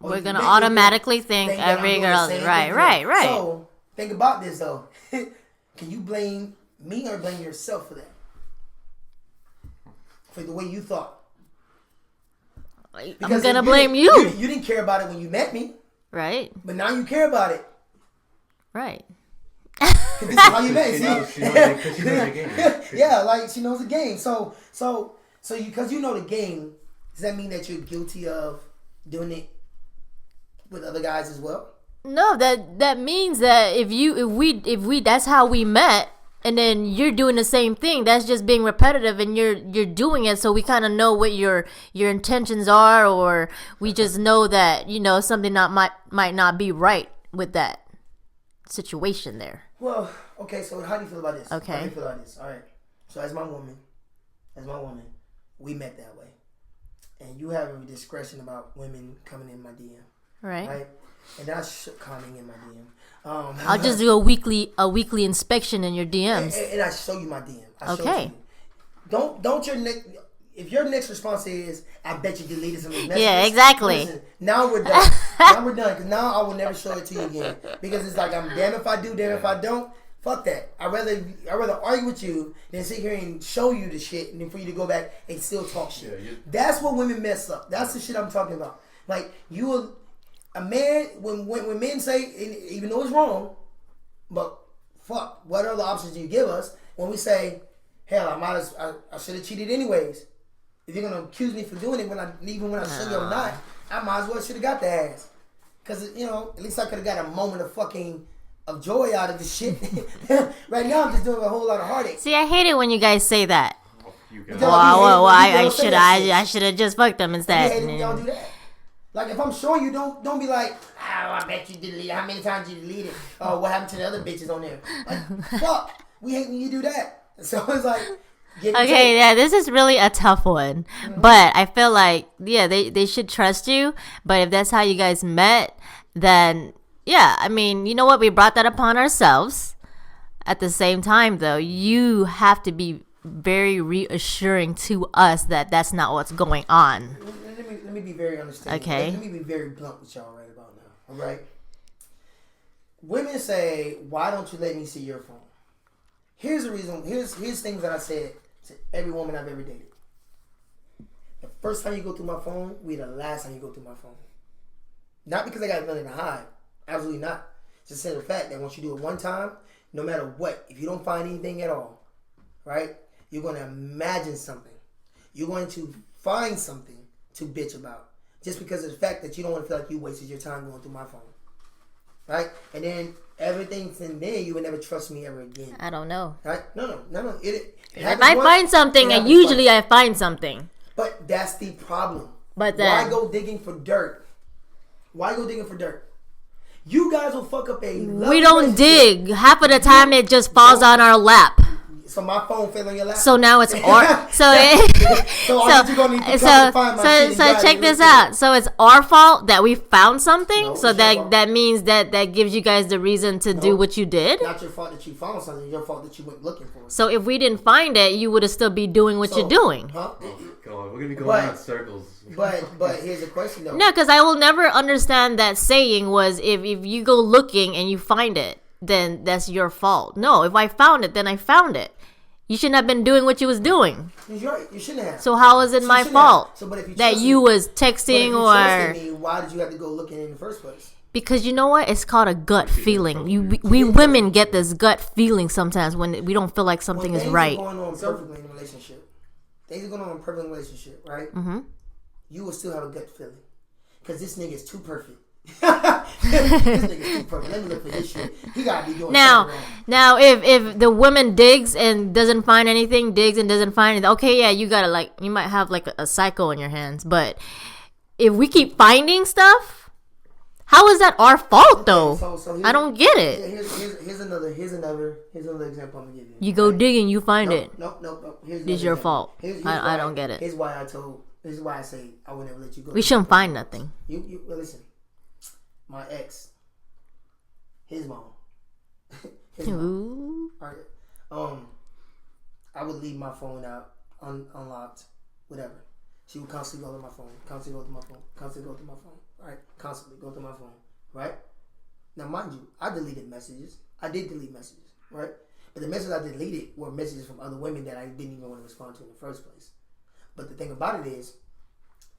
Speaker 2: we're gonna automatically think every girl. Right.
Speaker 3: So think about this though. Can you blame me or blame yourself for that? For the way you thought.
Speaker 2: I'm gonna blame you.
Speaker 3: You didn't care about it when you met me.
Speaker 2: Right.
Speaker 3: But now you care about it.
Speaker 2: Right.
Speaker 3: This is how you met.
Speaker 1: She knows the game.
Speaker 3: Yeah, like she knows the game. So you, because you know the game, does that mean that you're guilty of doing it with other guys as well?
Speaker 2: No, that means that if we that's how we met, and then you're doing the same thing, that's just being repetitive, and you're doing it, so we kind of know what your intentions are, or we just know that something might not be right with that situation there.
Speaker 3: Well, okay, so how do you feel about this?
Speaker 2: Okay.
Speaker 3: How do you feel about this? All right. So as my woman, we met that way. And you have a discretion about women coming in my DM.
Speaker 2: Right.
Speaker 3: And that's coming in my DM.
Speaker 2: I'll just do a weekly inspection in your DMs.
Speaker 3: And I show you my DM.
Speaker 2: Okay.
Speaker 3: Don't if your next response is, I bet you deleted some of these messages.
Speaker 2: Yeah, exactly.
Speaker 3: Listen, now we're done. Because now I will never show it to you again. Because it's like, I'm damn if I do, damn if I don't. Fuck that. I'd rather argue with you than sit here and show you the shit and then for you to go back and still talk shit. Yeah, that's what women mess up. That's the shit I'm talking about. Like, a man, when men say, even though it's wrong, but fuck, what other options do you give us? When we say, hell, I should have cheated anyways. If you're gonna accuse me for doing it even when I show you I'm not, I might as well should have got the ass. Cause at least I could have got a moment of joy out of the shit. Right now I'm just doing a whole lot of heartache.
Speaker 2: See, I hate it when you guys say that.
Speaker 3: Well,
Speaker 2: I should have just fucked them instead.
Speaker 3: Don't do that. Like, if I'm showing you, don't be like, I bet you deleted. How many times you deleted? Oh, what happened to the other bitches on there? Like, fuck, we hate when you do that. So it's like,
Speaker 2: okay, yeah, this is really a tough one. Mm-hmm. But I feel like, yeah, they should trust you. But if that's how you guys met, then, yeah, I mean, you know what? We brought that upon ourselves. At the same time, though, you have to be very reassuring to us that that's not what's going on.
Speaker 3: Let me be very understanding.
Speaker 2: Okay.
Speaker 3: Let me be very blunt with y'all right about now. All right? Women say, why don't you let me see your phone? Here's the reason. Here's things that I said to every woman I've ever dated. The first time you go through my phone, we the last time you go through my phone. Not because I got nothing to hide. Absolutely not. Just say the fact that once you do it one time, no matter what, if you don't find anything at all, right, you're going to imagine something. You're going to find something to bitch about. Just because of the fact that you don't want to feel like you wasted your time going through my phone. Right? And then everything's in there, you would never trust me ever again.
Speaker 2: I don't know.
Speaker 3: Right? No.
Speaker 2: If I find something, and usually I find something.
Speaker 3: But that's the problem.
Speaker 2: But then,
Speaker 3: why go digging for dirt? You guys will fuck up a
Speaker 2: we don't dig. Half of the time it just falls on our lap.
Speaker 3: So my phone fell on your lap.
Speaker 2: So now it's so check this out. So it's our fault that we found something. No, so that means that gives you guys the reason to do what you did.
Speaker 3: Not your fault that you found something. Your fault that you went looking for it.
Speaker 2: So if we didn't find it, you would have still be doing what you're doing.
Speaker 3: Huh?
Speaker 1: God, we're gonna be going in circles.
Speaker 3: But here's the question though.
Speaker 2: No, because I will never understand that saying was if you go looking and you find it, then that's your fault. No, if I found it, then I found it. You shouldn't have been doing what you was doing.
Speaker 3: You're right. You shouldn't have.
Speaker 2: So how is it my fault
Speaker 3: that
Speaker 2: you was texting
Speaker 3: or? Me, why did you have to go looking in the first place?
Speaker 2: Because you know what? It's called a gut feeling. We women get this gut feeling sometimes when we don't feel like something is right.
Speaker 3: Things are going on perfectly in a relationship. Things are going on in a perfect relationship, right? Mm-hmm. You will still have a gut feeling because this nigga is too perfect. This nigga's too perfect. Let me look for this shit. He gotta be doing
Speaker 2: now if the woman digs and doesn't find anything, okay, yeah, you gotta you might have like a psycho in your hands. But if we keep finding stuff, How is that our fault though?
Speaker 3: So
Speaker 2: I don't get it.
Speaker 3: Yeah, here's another example I'm gonna give you.
Speaker 2: You go digging, you find it.
Speaker 3: No.
Speaker 2: It's your fault. I don't get it.
Speaker 3: Here's why I say I would never let you go.
Speaker 2: We shouldn't find nothing.
Speaker 3: Well, listen. My ex, his mom.
Speaker 2: Ooh.
Speaker 3: Alright. I would leave my phone out unlocked, whatever. She would constantly go to my phone, constantly go to my phone, right? Constantly go to my phone, right? Now, mind you, I deleted messages. I did delete messages, right? But the messages I deleted were messages from other women that I didn't even want to respond to in the first place. But the thing about it is,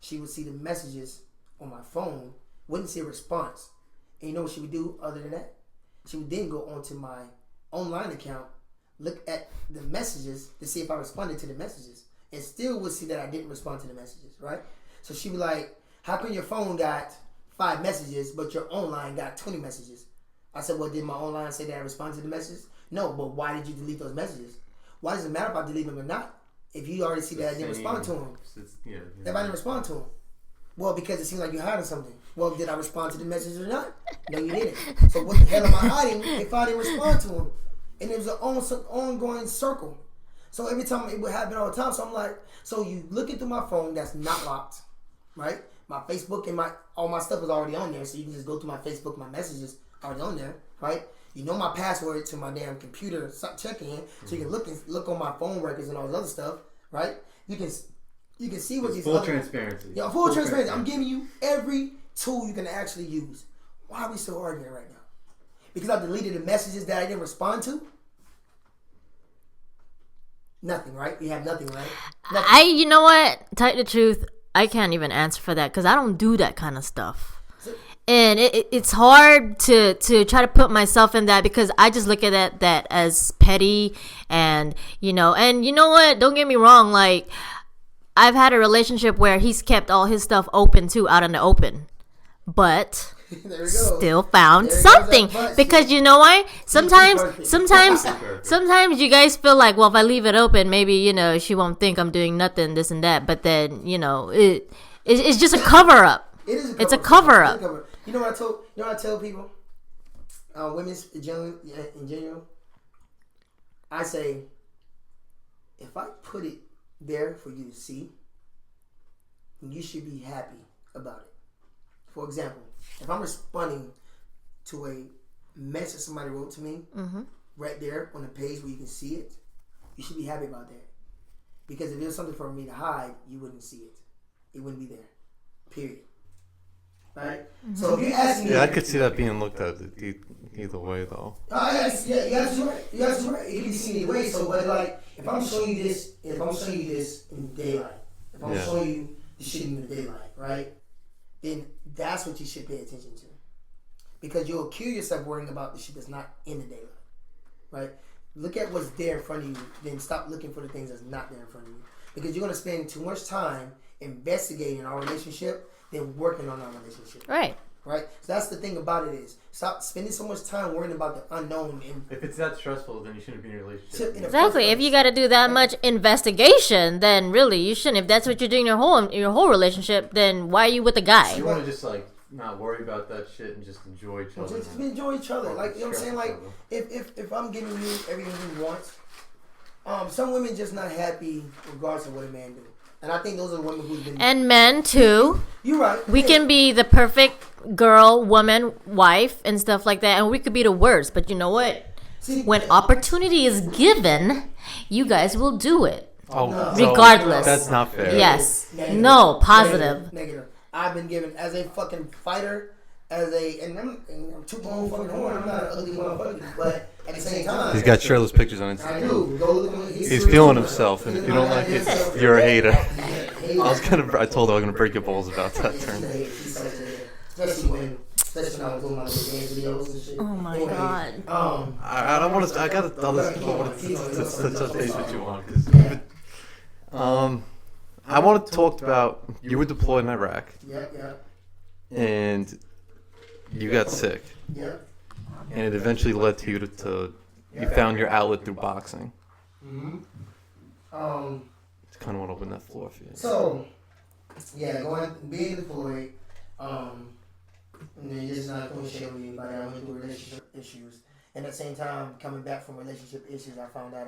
Speaker 3: she would see the messages on my phone, wouldn't see a response. And you know what she would do other than that? She would then go onto my online account, look at the messages to see if I responded to the messages, and still would see that I didn't respond to the messages, right? So she would like, how come your phone got 5 messages, but your online got 20 messages? I said, well, did my online say that I responded to the messages? No, but why did you delete those messages? Why does it matter if I delete them or not? If you already see that I didn't respond to them. If I didn't respond to them. Well, because it seems like you're hiding something. Well, did I respond to the messages or not? No, you didn't. So what the hell am I hiding if I didn't respond to them? And it was an ongoing circle. So every time it would happen all the time. So I'm like, so you looking through my phone that's not locked, right? My Facebook and all my stuff is already on there. So you can just go to my Facebook, my messages already on there, right? You know my password to my damn computer check-in, so you can look on my phone records and all this other stuff, right? You can see what these
Speaker 1: full transparency.
Speaker 3: Yeah, full transparency. I'm giving you every tool you can actually use. Why are we still arguing right now? Because I deleted the messages that I didn't respond to? Nothing, right? You have nothing, right? Nothing.
Speaker 2: You know what? Tell you the truth, I can't even answer for that because I don't do that kind of stuff. And it's hard to try to put myself in that because I just look at that as petty and you know what? Don't get me wrong. Like, I've had a relationship where he's kept all his stuff open too, out in the open. But still found something because you know why? Sometimes you guys feel like, well, if I leave it open, maybe she won't think I'm doing nothing, this and that. But then it's just a cover up. It's a cover up.
Speaker 3: You know what I tell people? Women in general. I say, if I put it there for you to see, you should be happy about it. For example, if I'm responding to a message somebody wrote to me, right there on the page where you can see it, you should be happy about that. Because if there's something for me to hide, you wouldn't see it. It wouldn't be there. Period. Right? So if you ask me...
Speaker 1: Yeah, I could see that being looked at either way, though.
Speaker 3: Yeah, you guys are right. It can be seen either way. So, but like, if I'm showing you this in daylight, if I'm showing you the shit in the daylight, right? Then that's what you should pay attention to. Because you'll kill yourself worrying about the shit that's not in the daylight. Right? Look at what's there in front of you, then stop looking for the things that's not there in front of you. Because you're going to spend too much time investigating our relationship than working on our relationship.
Speaker 2: Right.
Speaker 3: Right? So that's the thing about it is, stop spending so much time worrying about the unknown.
Speaker 1: If it's that stressful, then you shouldn't be in a relationship.
Speaker 2: Exactly. If you got to do that much investigation, then really you shouldn't. If that's what you're doing your whole relationship, then why are you with a guy?
Speaker 1: You want to just like not worry about that shit and just enjoy each other.
Speaker 3: Just enjoy each other. Like, you know what I'm saying? Like, if I'm giving you everything you want, some women just not happy regardless of what a man do. And I think those are the women who've been... And
Speaker 2: men, too.
Speaker 3: You're right.
Speaker 2: We can be the perfect girl, woman, wife, and stuff like that. And we could be the worst. But you know what? When opportunity is given, you guys will do it.
Speaker 1: Oh,
Speaker 2: regardless.
Speaker 1: So that's not fair.
Speaker 2: Yes. Negative. No, positive.
Speaker 3: Negative. I've been given, as a fucking fighter, and I'm too long fucking horn. I'm not an ugly motherfucker. But at the same time...
Speaker 1: He's got shirtless pictures on Instagram.
Speaker 3: I do. Go look at
Speaker 1: He's feeling himself, and if you don't like it, you're a hater. I told him I was gonna break your balls about that term.
Speaker 3: Especially when I was doing my dance videos and shit.
Speaker 2: Oh my god.
Speaker 1: I don't want to. I gotta tell this. I want to touch base with you on because. I want to talk about you were deployed in Iraq.
Speaker 3: Yeah.
Speaker 1: And you got sick.
Speaker 3: Yeah.
Speaker 1: And it eventually led to you found your outlet through boxing.
Speaker 3: Mm-hmm.
Speaker 1: Just kind of want to open that floor for you.
Speaker 3: So, yeah, being deployed, and then just initially, but I went through relationship issues. And at the same time, coming back from relationship issues, I found out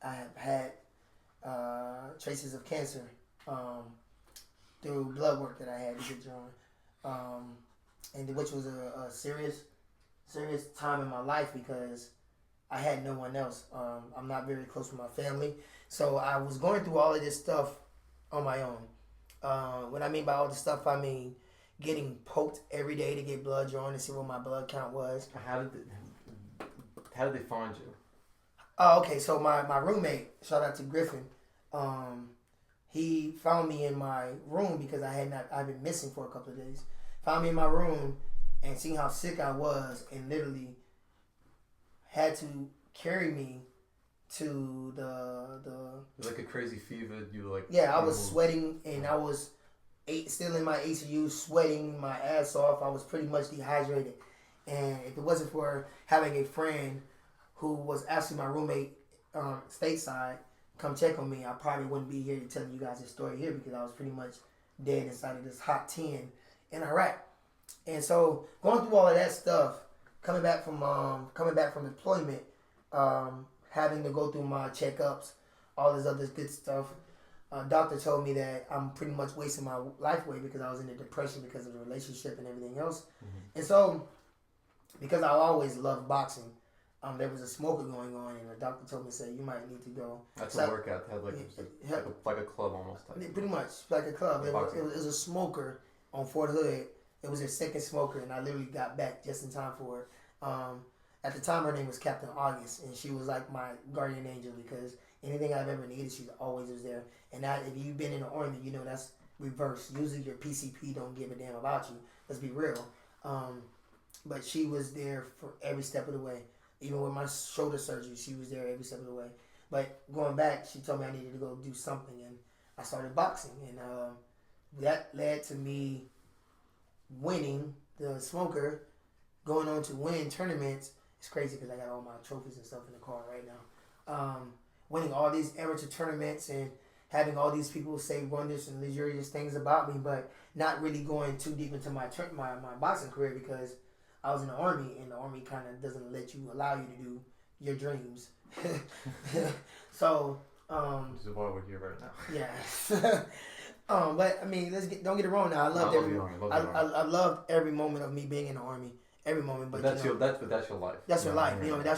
Speaker 3: I have had traces of cancer through blood work that I had to get drawn, and which was a serious time in my life because I had no one else. I'm not very close with my family, so I was going through all of this stuff on my own. What I mean by all this stuff, I mean getting poked every day to get blood drawn to see what my blood count was.
Speaker 1: How did they find you?
Speaker 3: Oh, okay. So my roommate, shout out to Griffin, he found me in my room because I've been missing for a couple of days. Found me in my room and seen how sick I was and literally had to carry me to the
Speaker 1: It was like a crazy fever. You were like,
Speaker 3: yeah, I was sweating and I was still in my ACU, sweating my ass off. I was pretty much dehydrated, and if it wasn't for having a friend who was actually my roommate stateside come check on me, I probably wouldn't be here telling you guys this story here because I was pretty much dead inside of this hot tin in Iraq. And so going through all of that stuff, coming back from deployment, having to go through my checkups, all this other good stuff. Doctor told me that I'm pretty much wasting my life away because I was in a depression because of the relationship and everything else. Mm-hmm. And so, because I always loved boxing, there was a smoker going on, and the doctor told me, "Say you might need to go."
Speaker 1: That's a workout. It had like a club almost.
Speaker 3: Pretty much like a club. It was a smoker on Fort Hood. It was their second smoker, and I literally got back just in time for it. At the time, her name was Captain August, and she was like my guardian angel because anything I've ever needed, she always was there. And that, if you've been in the Army, you know that's reverse. Usually your PCP don't give a damn about you. Let's be real. But she was there for every step of the way. Even with my shoulder surgery, she was there every step of the way. But going back, she told me I needed to go do something, and I started boxing. And that led to me winning the smoker, going on to win tournaments. It's crazy because I got all my trophies and stuff in the car right now. Winning all these amateur tournaments and having all these people say wondrous and luxurious things about me, but not really going too deep into my boxing career because I was in the Army, and the Army kind of doesn't allow you to do your dreams. So,
Speaker 1: this is why we're here right now.
Speaker 3: Yeah. But I mean, don't get it wrong. Now I loved every moment of me being in the Army. Every moment, but
Speaker 1: that's your life.
Speaker 3: That's your life. That's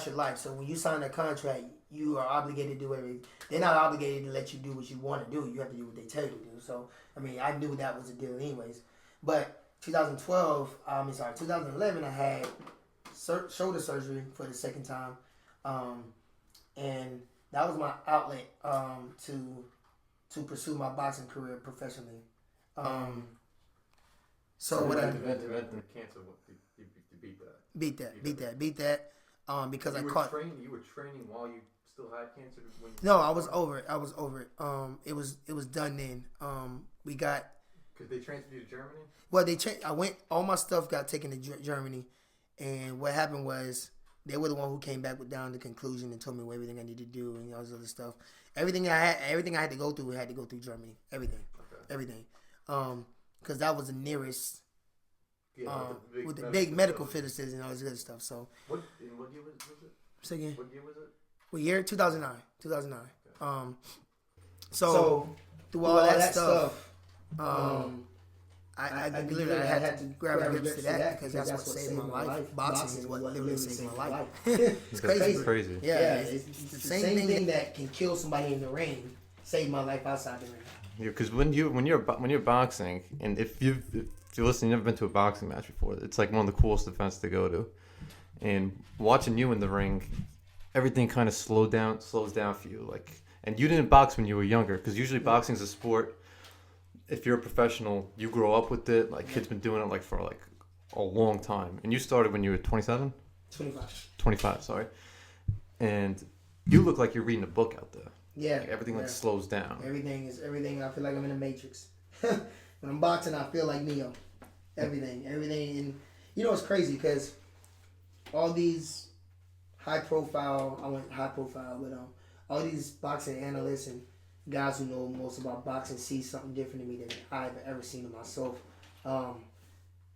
Speaker 3: your life. So when you sign a contract, you are obligated to do everything. They're not obligated to let you do what you want to do. You have to do what they tell you to do. So I mean, I knew that was the deal, anyways. But 2011, I had shoulder surgery for the second time, and that was my outlet to pursue my boxing career professionally. So what I
Speaker 1: cancer.
Speaker 3: Beat that. Because
Speaker 1: you
Speaker 3: I
Speaker 1: were
Speaker 3: caught.
Speaker 1: You were training while you still had cancer.
Speaker 3: No, I was over it. It was done then. We got.
Speaker 1: Because they transferred you to Germany.
Speaker 3: Well, I went. All my stuff got taken to Germany, and what happened was they were the one who came back down to conclusion and told me everything I needed to do and all this other stuff. Everything I had to go through, had to go through Germany. Everything. Because that was the nearest. With the big medical facilities and all this good stuff. So
Speaker 1: what year was it?
Speaker 3: Say again.
Speaker 1: What year was it?
Speaker 3: What year? 2009. Okay. So through all that stuff, I literally had to grab a grip to that because that's what saved my life. Boxing is what literally saved my life. It's crazy.
Speaker 1: It's crazy.
Speaker 3: Yeah, it's the same thing that can kill somebody in the ring saved my life outside the ring.
Speaker 1: Yeah, because when you're boxing, and if you listen, you've never been to a boxing match before, it's like one of the coolest events to go to. And watching you in the ring, everything kind of slows down for you. Like, and you didn't box when you were younger, because usually boxing is a sport. If you're a professional, you grow up with it. Like, kids been doing it like for like a long time. And you started when you were 27? 25, sorry. And you look like you're reading a book out there.
Speaker 3: Yeah.
Speaker 1: Like everything slows down.
Speaker 3: Everything. I feel like I'm in a Matrix. When I'm boxing, I feel like Neo. Everything. And it's crazy because all these high profile, but all these boxing analysts and guys who know most about boxing see something different in me than I've ever seen in myself.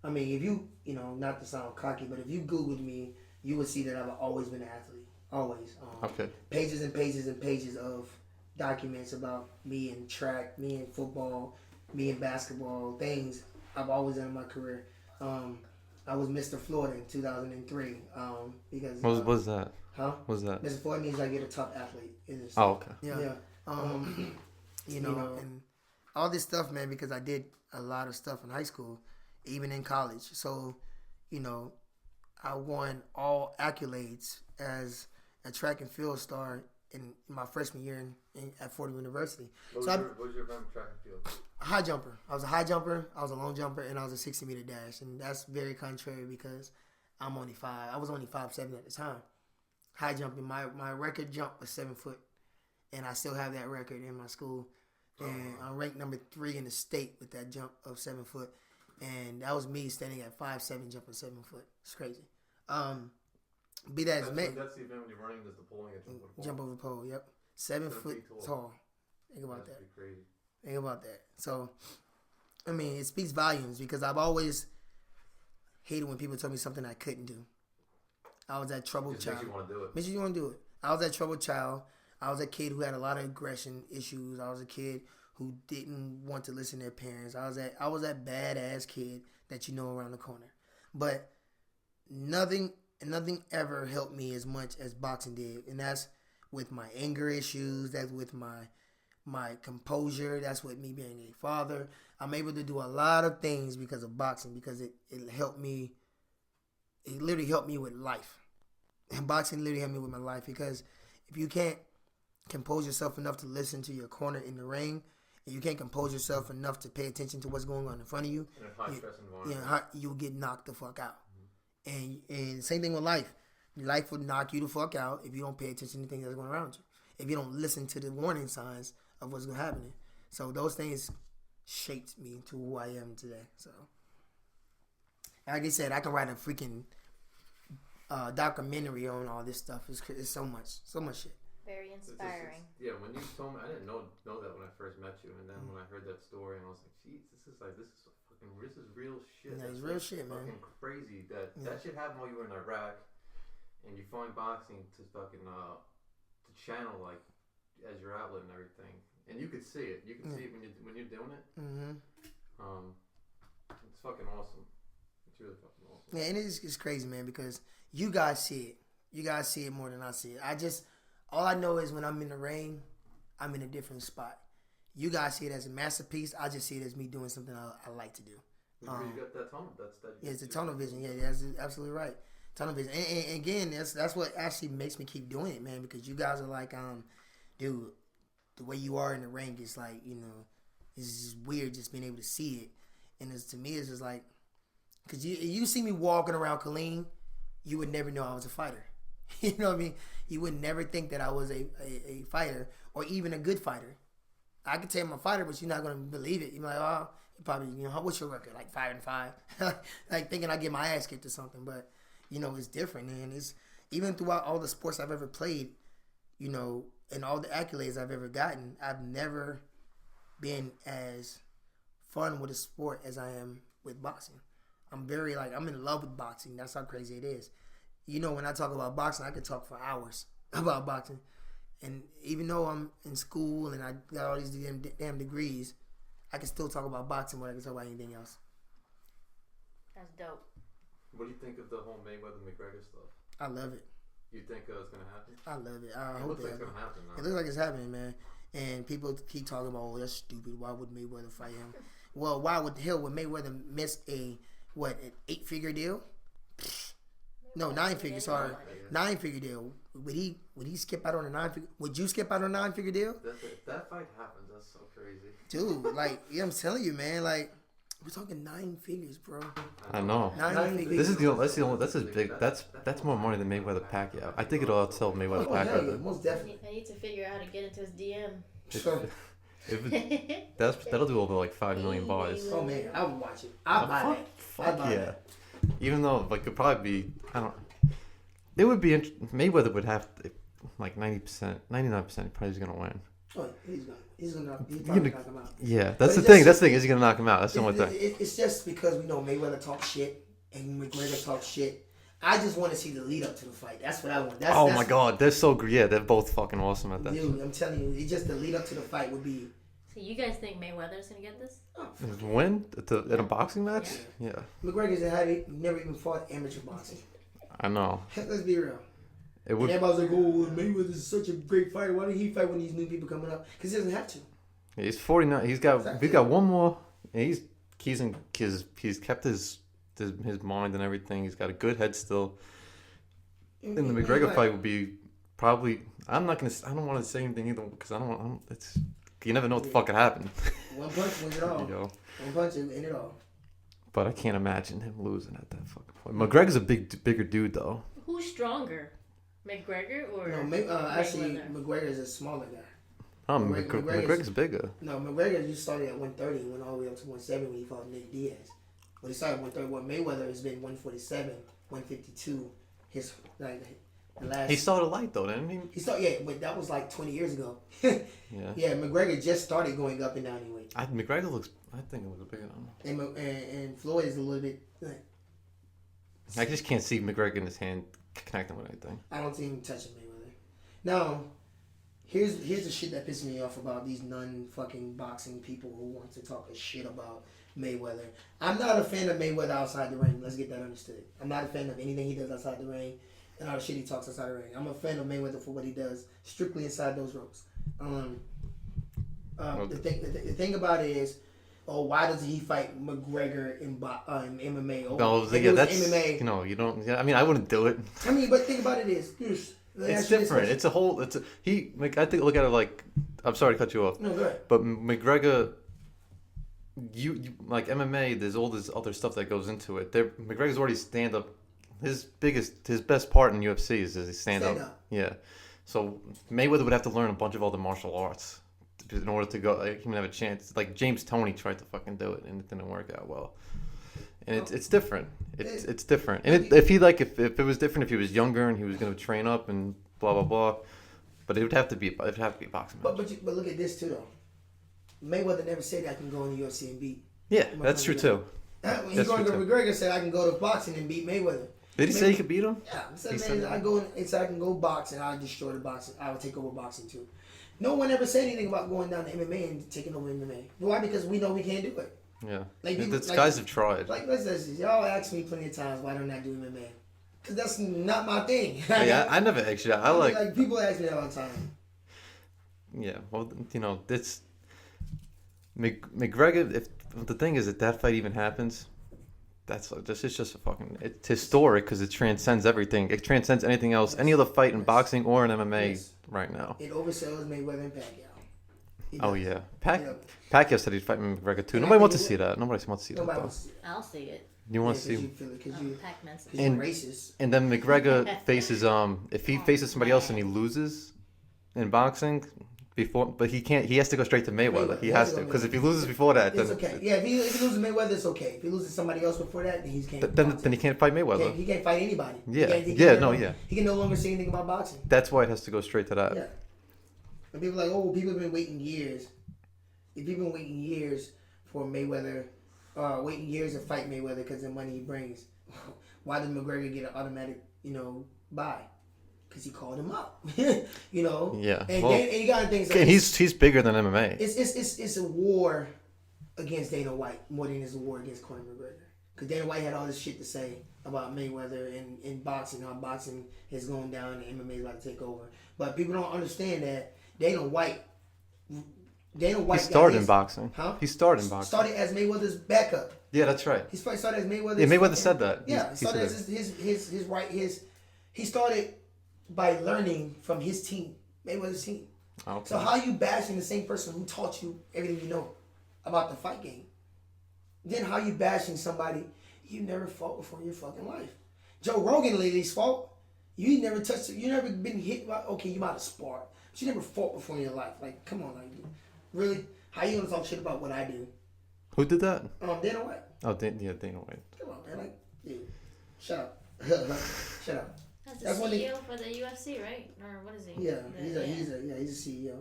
Speaker 3: I mean, if you not to sound cocky, but if you Googled me, you would see that I've always been an athlete. Always.
Speaker 1: Okay.
Speaker 3: Pages and pages and pages of documents about me in track, me in football, me in basketball, things I've always done in my career. I was Mr. Florida in 2003 because.
Speaker 1: What was that?
Speaker 3: Huh?
Speaker 1: What was that?
Speaker 3: Mr. Florida means I get a top athlete.
Speaker 1: Oh, okay.
Speaker 3: Yeah. And all this stuff, man, because I did a lot of stuff in high school, even in college. So, I won all accolades as a track and field star in my freshman year at Fordham University.
Speaker 1: What was your event track and field?
Speaker 3: High jumper. I was a high jumper, I was a long jumper, and I was a 60-meter dash. And that's very contrary because I was only 5'7" at the time. High jumping, my record jump was 7 foot. And I still have that record in my school. And I'm ranked number 3 in the state with that jump of 7 foot. And that was me standing at 5'7", jumping 7 foot. It's crazy. Be that as may.
Speaker 1: That's the event when you're running, there's the pole and you
Speaker 3: jump over the pole, yep. 7 foot tall. Think about that.
Speaker 1: Crazy.
Speaker 3: Think about that. So, I mean, it speaks volumes because I've always hated when people tell me something I couldn't do. I was that troubled child.
Speaker 1: Makes you want to do it.
Speaker 3: Makes you want to do it. I was that troubled child. I was a kid who had a lot of aggression issues. I was a kid who didn't want to listen to their parents. I was that badass kid that around the corner. But nothing ever helped me as much as boxing did. And that's with my anger issues. That's with my composure. That's with me being a father. I'm able to do a lot of things because of boxing because it helped me. It literally helped me with life. And boxing literally helped me with my life because if you can't compose yourself enough to listen to your corner in the ring, and you can't compose yourself enough to pay attention to what's going on in front of you,
Speaker 1: in a high-stress environment,
Speaker 3: you'll get knocked the fuck out. And same thing with life. Life will knock you the fuck out if you don't pay attention to things that's going around you. If you don't listen to the warning signs of what's going to happen. So those things shaped me to who I am today. So, like I said, I can write a freaking documentary on all this stuff. It's so much shit.
Speaker 2: Very inspiring.
Speaker 1: When you told me, I didn't know that when I first met you, and then when I heard that story, and I was like, "Geez, this is real shit."
Speaker 3: Yeah, it's real shit, man.
Speaker 1: Fucking crazy that shit happened while you were in Iraq, and you find boxing to fucking to channel like as your outlet and everything, and you could see it. You can see it when you're doing it. Mm-hmm. It's fucking awesome. It's really fucking awesome.
Speaker 3: Yeah, and it's crazy, man, because you guys see it. You guys see it more than I see it. All I know is when I'm in the ring, I'm in a different spot. You guys see it as a masterpiece. I just see it as me doing something I like to do.
Speaker 1: You got that tunnel.
Speaker 3: It's a tunnel vision. Yeah, that's absolutely right. Tunnel vision. And again, that's what actually makes me keep doing it, man. Because you guys are like, dude, the way you are in the ring is like, it's just weird just being able to see it. And to me, it's just like, because you see me walking around Killeen, you would never know I was a fighter. You know what I mean? You would never think that I was a fighter or even a good fighter. I could tell I'm a fighter, but you're not going to believe it. You're like, oh, you probably, what's your record? Like 5-5. Like thinking I get my ass kicked or something. But, it's different, man. It's even throughout all the sports I've ever played, and all the accolades I've ever gotten, I've never been as fun with a sport as I am with boxing. I'm in love with boxing. That's how crazy it is. When I talk about boxing, I could talk for hours about boxing. And even though I'm in school and I got all these damn degrees, I can still talk about boxing more than I can talk about anything else.
Speaker 2: That's dope.
Speaker 1: What do you think of the whole Mayweather-McGregor stuff?
Speaker 3: I love it.
Speaker 1: You think it's going to happen?
Speaker 3: I love it.
Speaker 1: It looks like it's going to happen now.
Speaker 3: It looks like it's happening, man. And people keep talking about, oh, that's stupid. Why would Mayweather fight him? Well, why would Mayweather miss an 8-figure deal? No, 9-figure. Sorry, 9-figure deal. Would he skip out on a 9-figure? Would you skip out on a 9-figure deal?
Speaker 1: If that fight happens, that's so crazy,
Speaker 3: dude. I'm telling you, man. We're talking 9 figures, bro.
Speaker 1: I know.
Speaker 3: 9 figures.
Speaker 1: That's as big. That's more money than Mayweather Pacquiao. I think it'll outsell Mayweather Pacquiao.
Speaker 3: Yeah, most definitely.
Speaker 2: I need to figure out how to get into his DM.
Speaker 1: That'll do over like 5 million bars.
Speaker 3: Oh man, I would watch it. I'd buy it.
Speaker 1: Fuck yeah. Even though it'd probably be, it would be Mayweather would have like 90%, 99% probably is gonna win.
Speaker 3: Oh, he's gonna probably knock him out.
Speaker 1: Yeah, that's the thing. That's the thing. Is he gonna knock him out? That's the only thing.
Speaker 3: It's just because we know Mayweather talks shit and McGregor talks shit. I just want to see the lead up to the fight. That's what I want.
Speaker 1: Oh my god, they're so great. Yeah, they're both fucking awesome at that.
Speaker 3: Dude, I'm telling you, it's just the lead up to the fight would be.
Speaker 2: So you guys think Mayweather's gonna get this?
Speaker 3: Oh,
Speaker 1: Win at a boxing match? Yeah.
Speaker 3: McGregor's never even fought amateur boxing.
Speaker 1: I know.
Speaker 3: Let's be real.
Speaker 1: It
Speaker 3: And
Speaker 1: would.
Speaker 3: everybody's like, "Oh, Mayweather's such a great fighter. Why did he fight when these new people coming up? Because he doesn't have to."
Speaker 1: He's 49. He's got one more. And he's kept his mind and everything. He's got a good head still. And the McGregor fight would be probably. I don't want to say anything either because I don't want. It's you never know what the fuck could happen.
Speaker 3: One punch wins it all.
Speaker 1: You know?
Speaker 3: One punch and end it all.
Speaker 1: But I can't imagine him losing at that fucking point. McGregor's a bigger dude though.
Speaker 2: Who's stronger, McGregor or?
Speaker 3: No, actually, McGregor is a smaller guy.
Speaker 1: Oh, McGregor's bigger.
Speaker 3: No, McGregor just started at 130 and went all the way up to 170 when he fought Nate Diaz. When he started at 130, Mayweather has been 147, 152. His the last.
Speaker 1: He started light though, didn't he?
Speaker 3: He started, but that was like 20 years ago.
Speaker 1: Yeah.
Speaker 3: Yeah, McGregor just started going up and down anyway.
Speaker 1: McGregor looks. I think it looks bigger than him.
Speaker 3: And Floyd is a little bit.
Speaker 1: I just can't see McGregor in his hand connecting with anything.
Speaker 3: I don't see him touching Mayweather. Now, here's the shit that pisses me off about these non-fucking boxing people who want to talk a shit about Mayweather. I'm not a fan of Mayweather outside the ring. Let's get that understood. I'm not a fan of anything he does outside the ring and all the shit he talks outside the ring. I'm a fan of Mayweather for what he does strictly inside those ropes. The thing about it is, why doesn't he fight McGregor in MMA?
Speaker 1: MMA. You don't. Yeah, I mean, I wouldn't do it.
Speaker 3: I mean, but think about it is,
Speaker 1: it's different. I think look at it like. I'm sorry to cut you off.
Speaker 3: No, go ahead.
Speaker 1: But McGregor, you like MMA. There's all this other stuff that goes into it. McGregor's already stand up. His best part in UFC is his stand up. Yeah. So Mayweather would have to learn a bunch of other martial arts in order to go. Like, he would have a chance. Like James Toney tried to fucking do it and it didn't work out well. And it's different. It's different. And if it was different, if he was younger and he was going to train up and blah blah blah, but it would have to be a boxing match.
Speaker 3: But look at this too though. Mayweather never said I can go in the UFC and beat.
Speaker 1: Yeah, that's true too.
Speaker 3: When he going to McGregor said I can go to boxing and beat Mayweather.
Speaker 1: Did he say he could beat him?
Speaker 3: Yeah, he said I can go box and I'll destroy the boxing. I will take over boxing too. No one ever said anything about going down to MMA and taking over MMA. Why? Because we know we can't do it.
Speaker 1: Yeah.
Speaker 3: Like
Speaker 1: guys have tried.
Speaker 3: Like y'all asked me plenty of times why don't I do MMA? Because that's not my thing.
Speaker 1: Yeah, I never actually. I like
Speaker 3: people ask me that all the time.
Speaker 1: Yeah, well, it's McGregor. If the thing is that fight even happens, it's just a fucking. It's historic because it transcends everything. It transcends anything else, any other fight in boxing or in MMA right now.
Speaker 3: It oversells Mayweather and Pacquiao.
Speaker 1: Oh yeah, Pacquiao said he'd fight McGregor too. Nobody wants to see that. Nobody wants to see that.
Speaker 2: I'll see it.
Speaker 1: You want to see?
Speaker 3: And racist.
Speaker 1: And then McGregor faces if he faces somebody else and he loses in boxing. But he can't. He has to go straight to Mayweather. He has to because if he loses before that, then
Speaker 3: it's okay. Yeah, if he loses Mayweather, it's okay. If he loses somebody else before that, then he can't.
Speaker 1: Then he can't fight Mayweather.
Speaker 3: He can't fight anybody.
Speaker 1: Yeah,
Speaker 3: He can no longer say anything about boxing.
Speaker 1: That's why it has to go straight to that.
Speaker 3: Yeah. And people are like, people have been waiting years. If people have been waiting years for Mayweather, waiting years to fight Mayweather because of the money he brings. Why did McGregor get an automatic, buy? Because he called him up,
Speaker 1: Yeah.
Speaker 3: And you got to think.
Speaker 1: So he's bigger than MMA.
Speaker 3: It's a war against Dana White more than it's a war against Conor McGregor. Because Dana White had all this shit to say about Mayweather and in boxing, how boxing is going down and MMA is about to take over. But people don't understand that Dana White.
Speaker 1: He started in boxing.
Speaker 3: Huh?
Speaker 1: He started in boxing.
Speaker 3: Started as Mayweather's backup.
Speaker 1: Yeah, that's right.
Speaker 3: He started as Mayweather's.
Speaker 1: Yeah, Mayweather said that.
Speaker 3: Yeah, he started as his right. He started by learning from his team, Mayweather's team.
Speaker 1: Okay.
Speaker 3: So how you bashing the same person who taught you everything you know about the fight game? Then how you bashing somebody you never fought before in your fucking life? Joe Rogan lady's fault. You never touched it. You never been hit by. Okay, you might have sparred, but you never fought before in your life. Like, come on, like, really? How you gonna talk shit about what I do?
Speaker 1: Who did that?
Speaker 3: Dana White.
Speaker 1: Oh, Dana White.
Speaker 3: Come on, man. Like, dude, shut up. Shut up.
Speaker 2: That's the CEO for the UFC, right? Or what is he?
Speaker 3: Yeah, he's a CEO.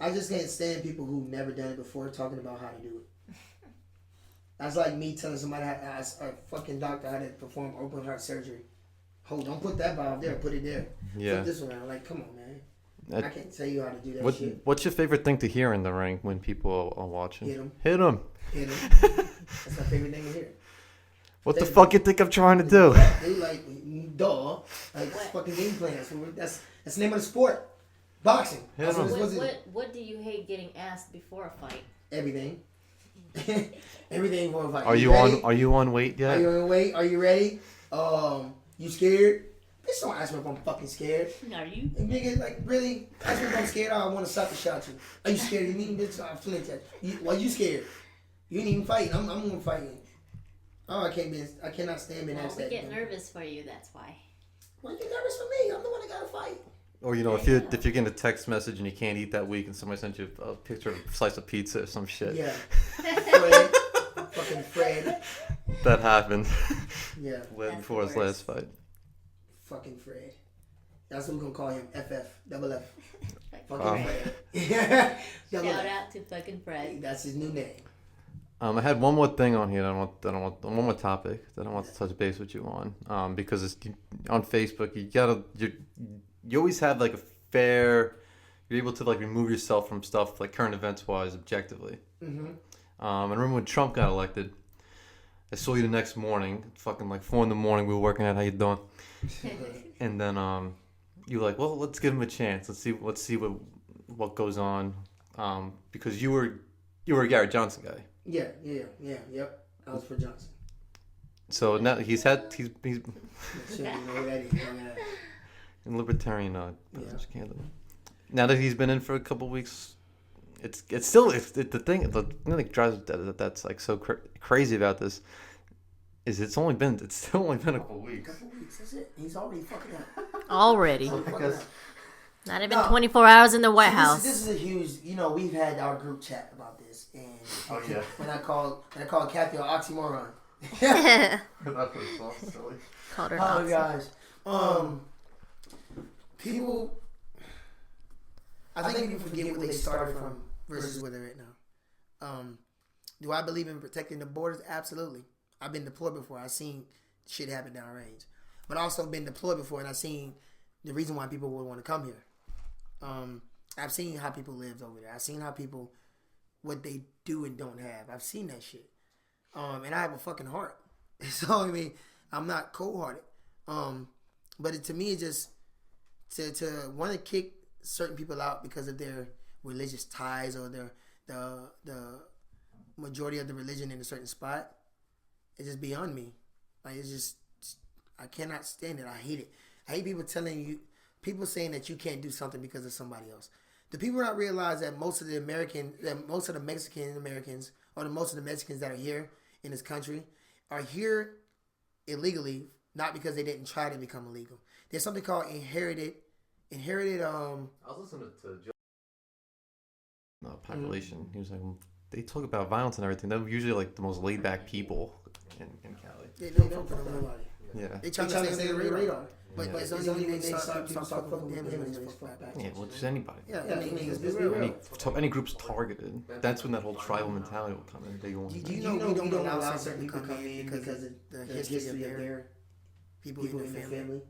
Speaker 3: I just can't stand people who've never done it before talking about how to do it. That's like me telling somebody a fucking doctor how to perform open heart surgery. Hold, don't put that valve there. Put it there.
Speaker 1: Yeah.
Speaker 3: Flip this around. Like, come on, man. I can't tell you how to do that shit.
Speaker 1: What's your favorite thing to hear in the ring when people are watching?
Speaker 3: Hit him.
Speaker 1: Hit him.
Speaker 3: Hit him. That's my favorite thing to hear.
Speaker 1: What the fuck you think I'm trying to do?
Speaker 3: They like, duh. Like, fucking game plans. That's the name of the sport. Boxing.
Speaker 1: Hit him.
Speaker 2: What do you hate getting asked before a fight?
Speaker 3: Everything. Everything for a fight.
Speaker 1: Are you on weight yet?
Speaker 3: Are you on weight? Are you ready? You scared? Bitch, don't ask me if I'm fucking scared.
Speaker 2: Are you?
Speaker 3: And nigga, like, really? Ask me if I'm scared. I want to sucker shot you. Are you scared of me, bitch? I'm flinch at you. Why you scared? You ain't even fighting. I'm gonna fight you. Oh, I cannot stand being asked that.
Speaker 2: We get nervous for you. That's why.
Speaker 3: Why you nervous for me? I'm the one that gotta fight.
Speaker 1: Or if you're getting a text message and you can't eat that week and somebody sent you a picture of a slice of pizza or some shit.
Speaker 3: Yeah. Fred. Fucking Fred.
Speaker 1: That happened.
Speaker 3: Yeah.
Speaker 1: Before his last fight.
Speaker 3: Fucking Fred. That's what we're gonna call him. FF. Double F.
Speaker 2: Fucking
Speaker 3: Fred.
Speaker 2: Shout out to fucking Fred.
Speaker 3: That's his new name.
Speaker 1: I had one more thing on here one more topic that I want to touch base with you on. Because it's on Facebook, you always have like you're able to like remove yourself from stuff like current events wise objectively.
Speaker 3: Mm-hmm.
Speaker 1: I remember when Trump got elected, I saw you the next morning, fucking like 4 a.m. we were working out, how you doing? And then you were like, well, let's give him a chance. Let's see what goes on. Because you were a Garrett Johnson guy.
Speaker 3: Yeah, yep. I was for Johnson.
Speaker 1: So now he's
Speaker 3: Shit, you know who that is.
Speaker 1: in libertarian candidate. Now that he's been in for a couple weeks, it's still the thing that drives that's like so crazy about this is it's still only been a couple weeks.
Speaker 3: That's it. He's already fucking up.
Speaker 2: Already.
Speaker 1: Because
Speaker 2: Not even 24 hours in the White House.
Speaker 3: This is a huge. We've had our group chat about this, and
Speaker 1: yeah.
Speaker 3: when I called Kathy an oxymoron.
Speaker 2: Called her
Speaker 3: Oh
Speaker 2: oxy.
Speaker 3: gosh. People. I think people forget where they started from versus where they're at now. Do I believe in protecting the borders? Absolutely. I've been deployed before. I've seen shit happen downrange. But also been deployed before, and I've seen the reason why people would want to come here. I've seen how people live over there. I've seen how people, what they do and don't have. I've seen that shit. And I have a fucking heart. So, I'm not cold-hearted. But to me, it's just to want to kick certain people out because of their religious ties or the majority of the religion in a certain spot. It's just beyond me. Like, it's just, I cannot stand it. I hate it. I hate people saying that you can't do something because of somebody else. Do people not realize that most of the Mexican Americans, or most of the Mexicans that are here in this country, are here illegally, not because they didn't try to become illegal. There's something called inherited.
Speaker 1: I was listening to population. He was like, they talk about violence and everything. They're usually like the most laid back people in Cali.
Speaker 3: They don't fuck with nobody.
Speaker 1: Yeah.
Speaker 3: They try to stay on the radar. But
Speaker 1: Yeah.
Speaker 3: it's only when they start fucking with them and they fuck back.
Speaker 1: Yeah, well, just anybody.
Speaker 3: Yeah, let's be real.
Speaker 1: Any group's targeted. That's when that whole tribal mentality will come in. They go,
Speaker 3: Do you know we don't allow certain people to come in because of the history of their people in their family?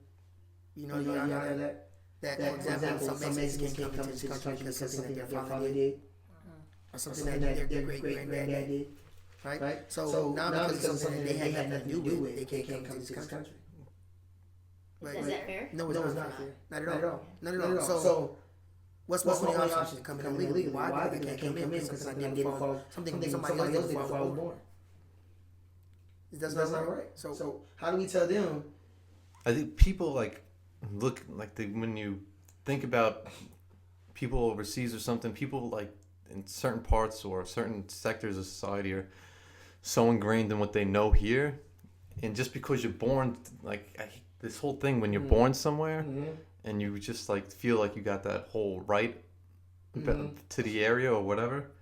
Speaker 3: You know that? That, for example, some Mexicans came to this country because of something that their father did. Or something that their great-granddad did. Right? So now because of something that they had nothing to do with, they can't come to this country.
Speaker 2: Is that fair?
Speaker 3: No, it's not fair. Not at all. So, what's the option to come in illegally? Why I can't come in? Because I didn't follow something somebody else did before I was born. That's not right. So, how do we tell them?
Speaker 1: I think people when you think about people overseas or something, people like in certain parts or certain sectors of society are so ingrained in what they know here, and just because you're born this whole thing when you're born somewhere and you just like feel like you got that whole right to the area or whatever.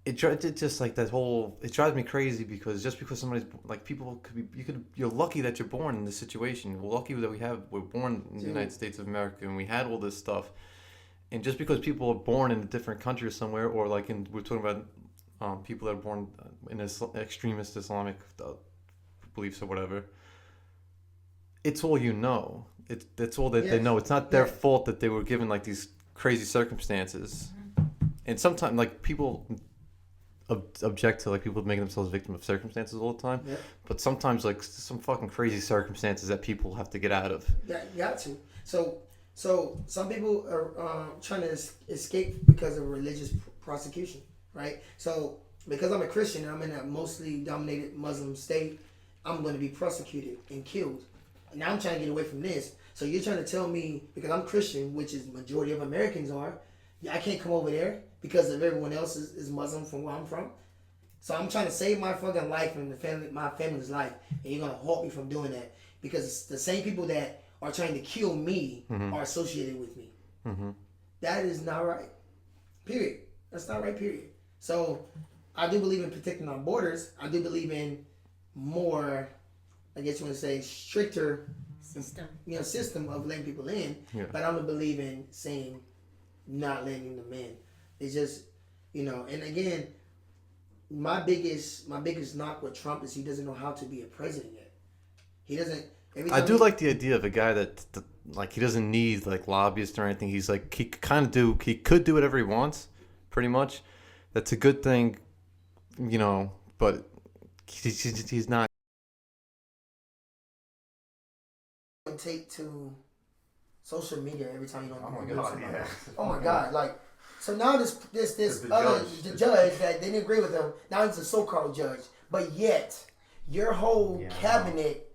Speaker 1: It just like that whole, it drives me crazy because just because somebody's like, people could be, you're lucky that you're born in this situation. We're lucky that we're born in the United States of America and we had all this stuff, And just because people are born in a different country or somewhere, or like we're talking about people that are born in extremist Islamic beliefs or whatever, it's all you know. It's all that they know. It's not their fault that they were given like these crazy circumstances. And sometimes like people object to like people making themselves victim of circumstances all the time. Yeah. But sometimes like some fucking crazy circumstances that people have to get out of.
Speaker 3: Yeah, you got to. So some people are trying to escape because of religious prosecution, right? So because I'm a Christian and I'm in a mostly dominated Muslim state, I'm going to be prosecuted and killed. And now I'm trying to get away from this. So you're trying to tell me, because I'm Christian, which is majority of Americans are, I can't come over there because of everyone else is Muslim from where I'm from. So I'm trying to save my fucking life and my family's life, and you're going to halt me from doing that because it's the same people that are trying to kill me are associated with me. Mm-hmm. That is not right. Period. That's not right, period. So I do believe in protecting our borders. I do believe in more, I guess you want to say, stricter system of letting people in. Yeah. But I don't believe in saying not letting them in. It's just, and again, my biggest knock with Trump is he doesn't know how to be a president yet. He doesn't.
Speaker 1: I do like the idea of a guy that like he doesn't need like lobbyists or anything. He's like he could do whatever he wants, pretty much. That's a good thing, but he's not.
Speaker 3: Take to social media every time you don't.
Speaker 1: Oh my god! Yeah.
Speaker 3: Oh my god! Like, so now the judge that didn't agree with him. Now he's a so-called judge, but yet your whole cabinet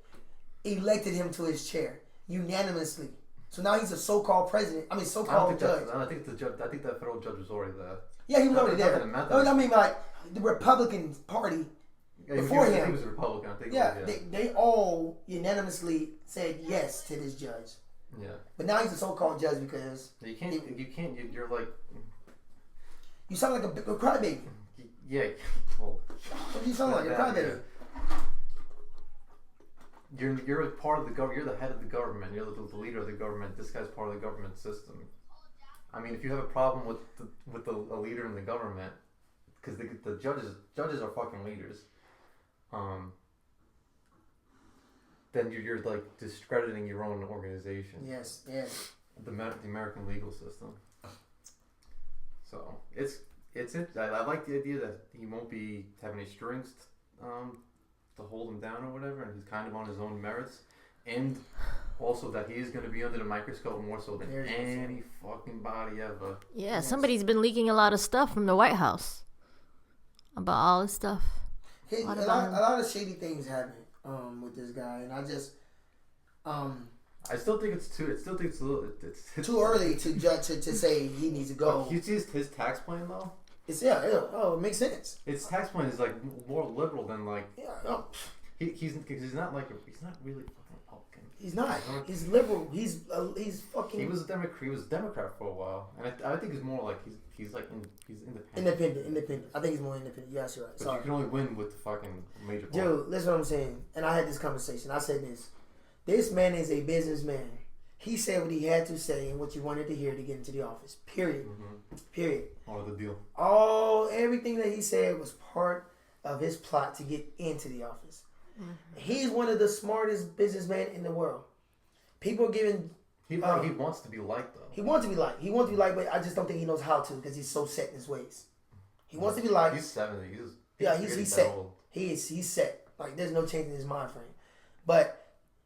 Speaker 3: elected him to his chair unanimously. So now he's a so-called president. I mean, so-called judge.
Speaker 1: I think that federal judge was already there.
Speaker 3: Yeah, he was already there. I mean, like the Republican Party. Before him,
Speaker 1: he was a Republican. I think.
Speaker 3: Yeah, they all unanimously said yes to this judge.
Speaker 1: Yeah.
Speaker 3: But now he's a so-called judge because
Speaker 1: you're like.
Speaker 3: You sound like a crybaby.
Speaker 1: Yeah. Well,
Speaker 3: what do you sound like? A crybaby.
Speaker 1: You're a part of the government. You're the head of the government. You're the leader of the government. This guy's part of the government system. I mean, if you have a problem with a leader in the government, because the judges are fucking leaders. Then you're like discrediting your own organization.
Speaker 3: Yes.
Speaker 1: The American legal system. So it's I like the idea that he won't be having any strings to hold him down or whatever, and he's kind of on his own merits, and also that he is going to be under the microscope more so than any fucking body ever.
Speaker 2: Yeah, somebody's been leaking a lot of stuff from the White House about all this stuff.
Speaker 3: A lot of shady things happen with this guy, and I just
Speaker 1: I still think it's
Speaker 3: too early to judge to say he needs to go.
Speaker 1: You see his tax plan though.
Speaker 3: It makes sense.
Speaker 1: His tax plan is like more liberal than like he's not really fucking Republican.
Speaker 3: He's not. He's liberal. He's fucking.
Speaker 1: He was a Democrat for a while, and I think he's more like he's independent.
Speaker 3: Independent. I think he's more independent. Yes, you're right.
Speaker 1: But you can only win with the fucking major party.
Speaker 3: Dude, listen what I'm saying. And I had this conversation. I said this. This man is a businessman. He said what he had to say and what you wanted to hear to get into the office. Period. Mm-hmm. Period.
Speaker 1: All the deal.
Speaker 3: Everything that he said was part of his plot to get into the office. Mm-hmm. He's one of the smartest businessmen in the world. People are giving.
Speaker 1: He wants to be liked though.
Speaker 3: He wants to be liked. But I just don't think he knows how to because he's so set in his ways. He wants to be liked.
Speaker 1: He's 70.
Speaker 3: He's set. Old. He's set. Like there's no change in his mind frame. But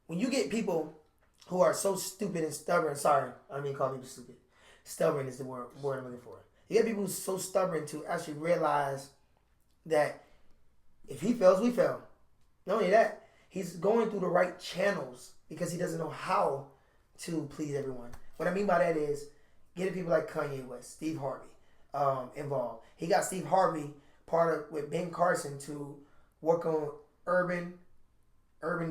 Speaker 3: when you get people who are so stupid and stubborn, sorry, I don't mean call people stupid. Stubborn is the word I'm looking for. You get people who's so stubborn to actually realize that if he fails, we fail. Not only that, he's going through the right channels because he doesn't know how to please everyone. What I mean by that is getting people like Kanye West, Steve Harvey involved. He got Steve Harvey with Ben Carson to work on urban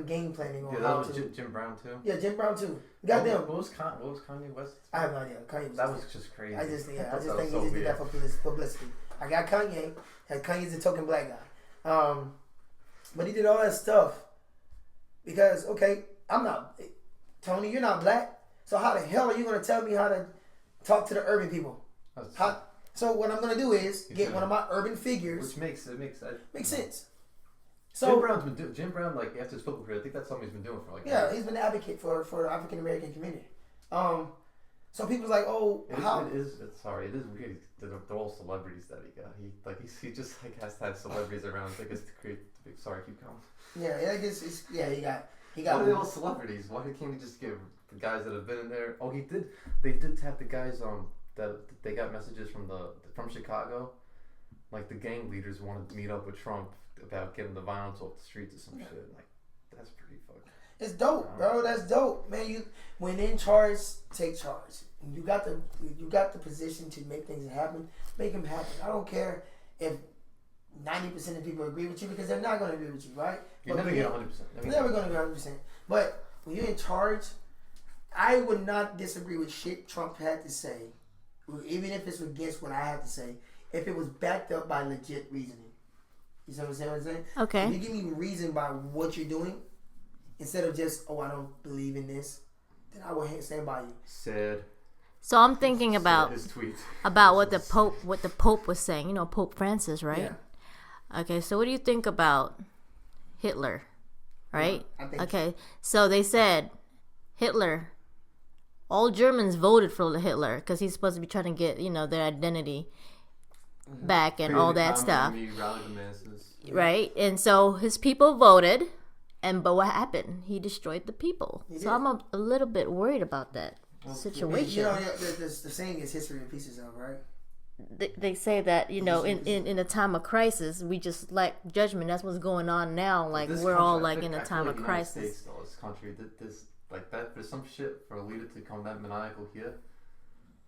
Speaker 3: game planning on how to.
Speaker 1: Jim Brown too.
Speaker 3: Yeah, Jim Brown too. Goddamn.
Speaker 1: What was Kanye West?
Speaker 3: I have no idea. Kanye
Speaker 1: that was just crazy.
Speaker 3: I just think he just did that for publicity. I got Kanye. And Kanye's a token black guy. But he did all that stuff because I'm not Tony. You're not black. So how the hell are you gonna tell me how to Talk to the urban people.
Speaker 1: That's-
Speaker 3: So what I'm gonna do is get one of my urban figures.
Speaker 1: Which makes
Speaker 3: sense.
Speaker 1: Jim
Speaker 3: So
Speaker 1: Brown's been doing. Jim Brown, like after his football career, I think that's something he's been doing for like.
Speaker 3: yeah, he's been an advocate for the African American community. So people's like, oh, how?
Speaker 1: It is weird. They're all celebrities that he got. He just like has to have celebrities around. I guess to create. Sorry, keep going.
Speaker 3: Yeah, I guess he got.
Speaker 1: Why are they all celebrities? Why can't he just give the guys that have been in there? Oh, he did. They did tap the guys that they got messages from Chicago, like the gang leaders wanted to meet up with Trump about getting the violence off the streets or some shit. Like that's pretty fucking.
Speaker 3: It's dope, bro. That's dope, man. When in charge, take charge. You got the position to make things happen. Make them happen. I don't care if 90% of people agree with you because they're not going to agree with you, right?
Speaker 1: You're never going to get 100%.
Speaker 3: Never going to get 100%. But when you're in charge, I would not disagree with shit Trump had to say, even if it's against what I had to say, if it was backed up by legit reasoning. You see what I'm saying?
Speaker 2: Okay.
Speaker 3: If you give me reason by what you're doing, instead of just, oh, I don't believe in this, then I will stand by you.
Speaker 1: Sad.
Speaker 2: So I'm thinking about
Speaker 1: his tweets.
Speaker 2: About what the Pope was saying. You know, Pope Francis, right?
Speaker 3: Yeah.
Speaker 2: Okay. So what do you think about Hitler? Right.
Speaker 3: I think
Speaker 2: okay. So they said Hitler. All Germans voted for Hitler because he's supposed to be trying to get their identity back and all that stuff. Right. And so his people voted. But what happened? He destroyed the people. So I'm a little bit worried about that situation.
Speaker 3: You know, the saying is history repeats itself, right?
Speaker 2: They say that, in a time of crisis, we just lack judgment. That's what's going on now. Like, we're all, like, in a time of crisis.
Speaker 1: States, though, this country, like that, there's some shit for a leader to come that maniacal here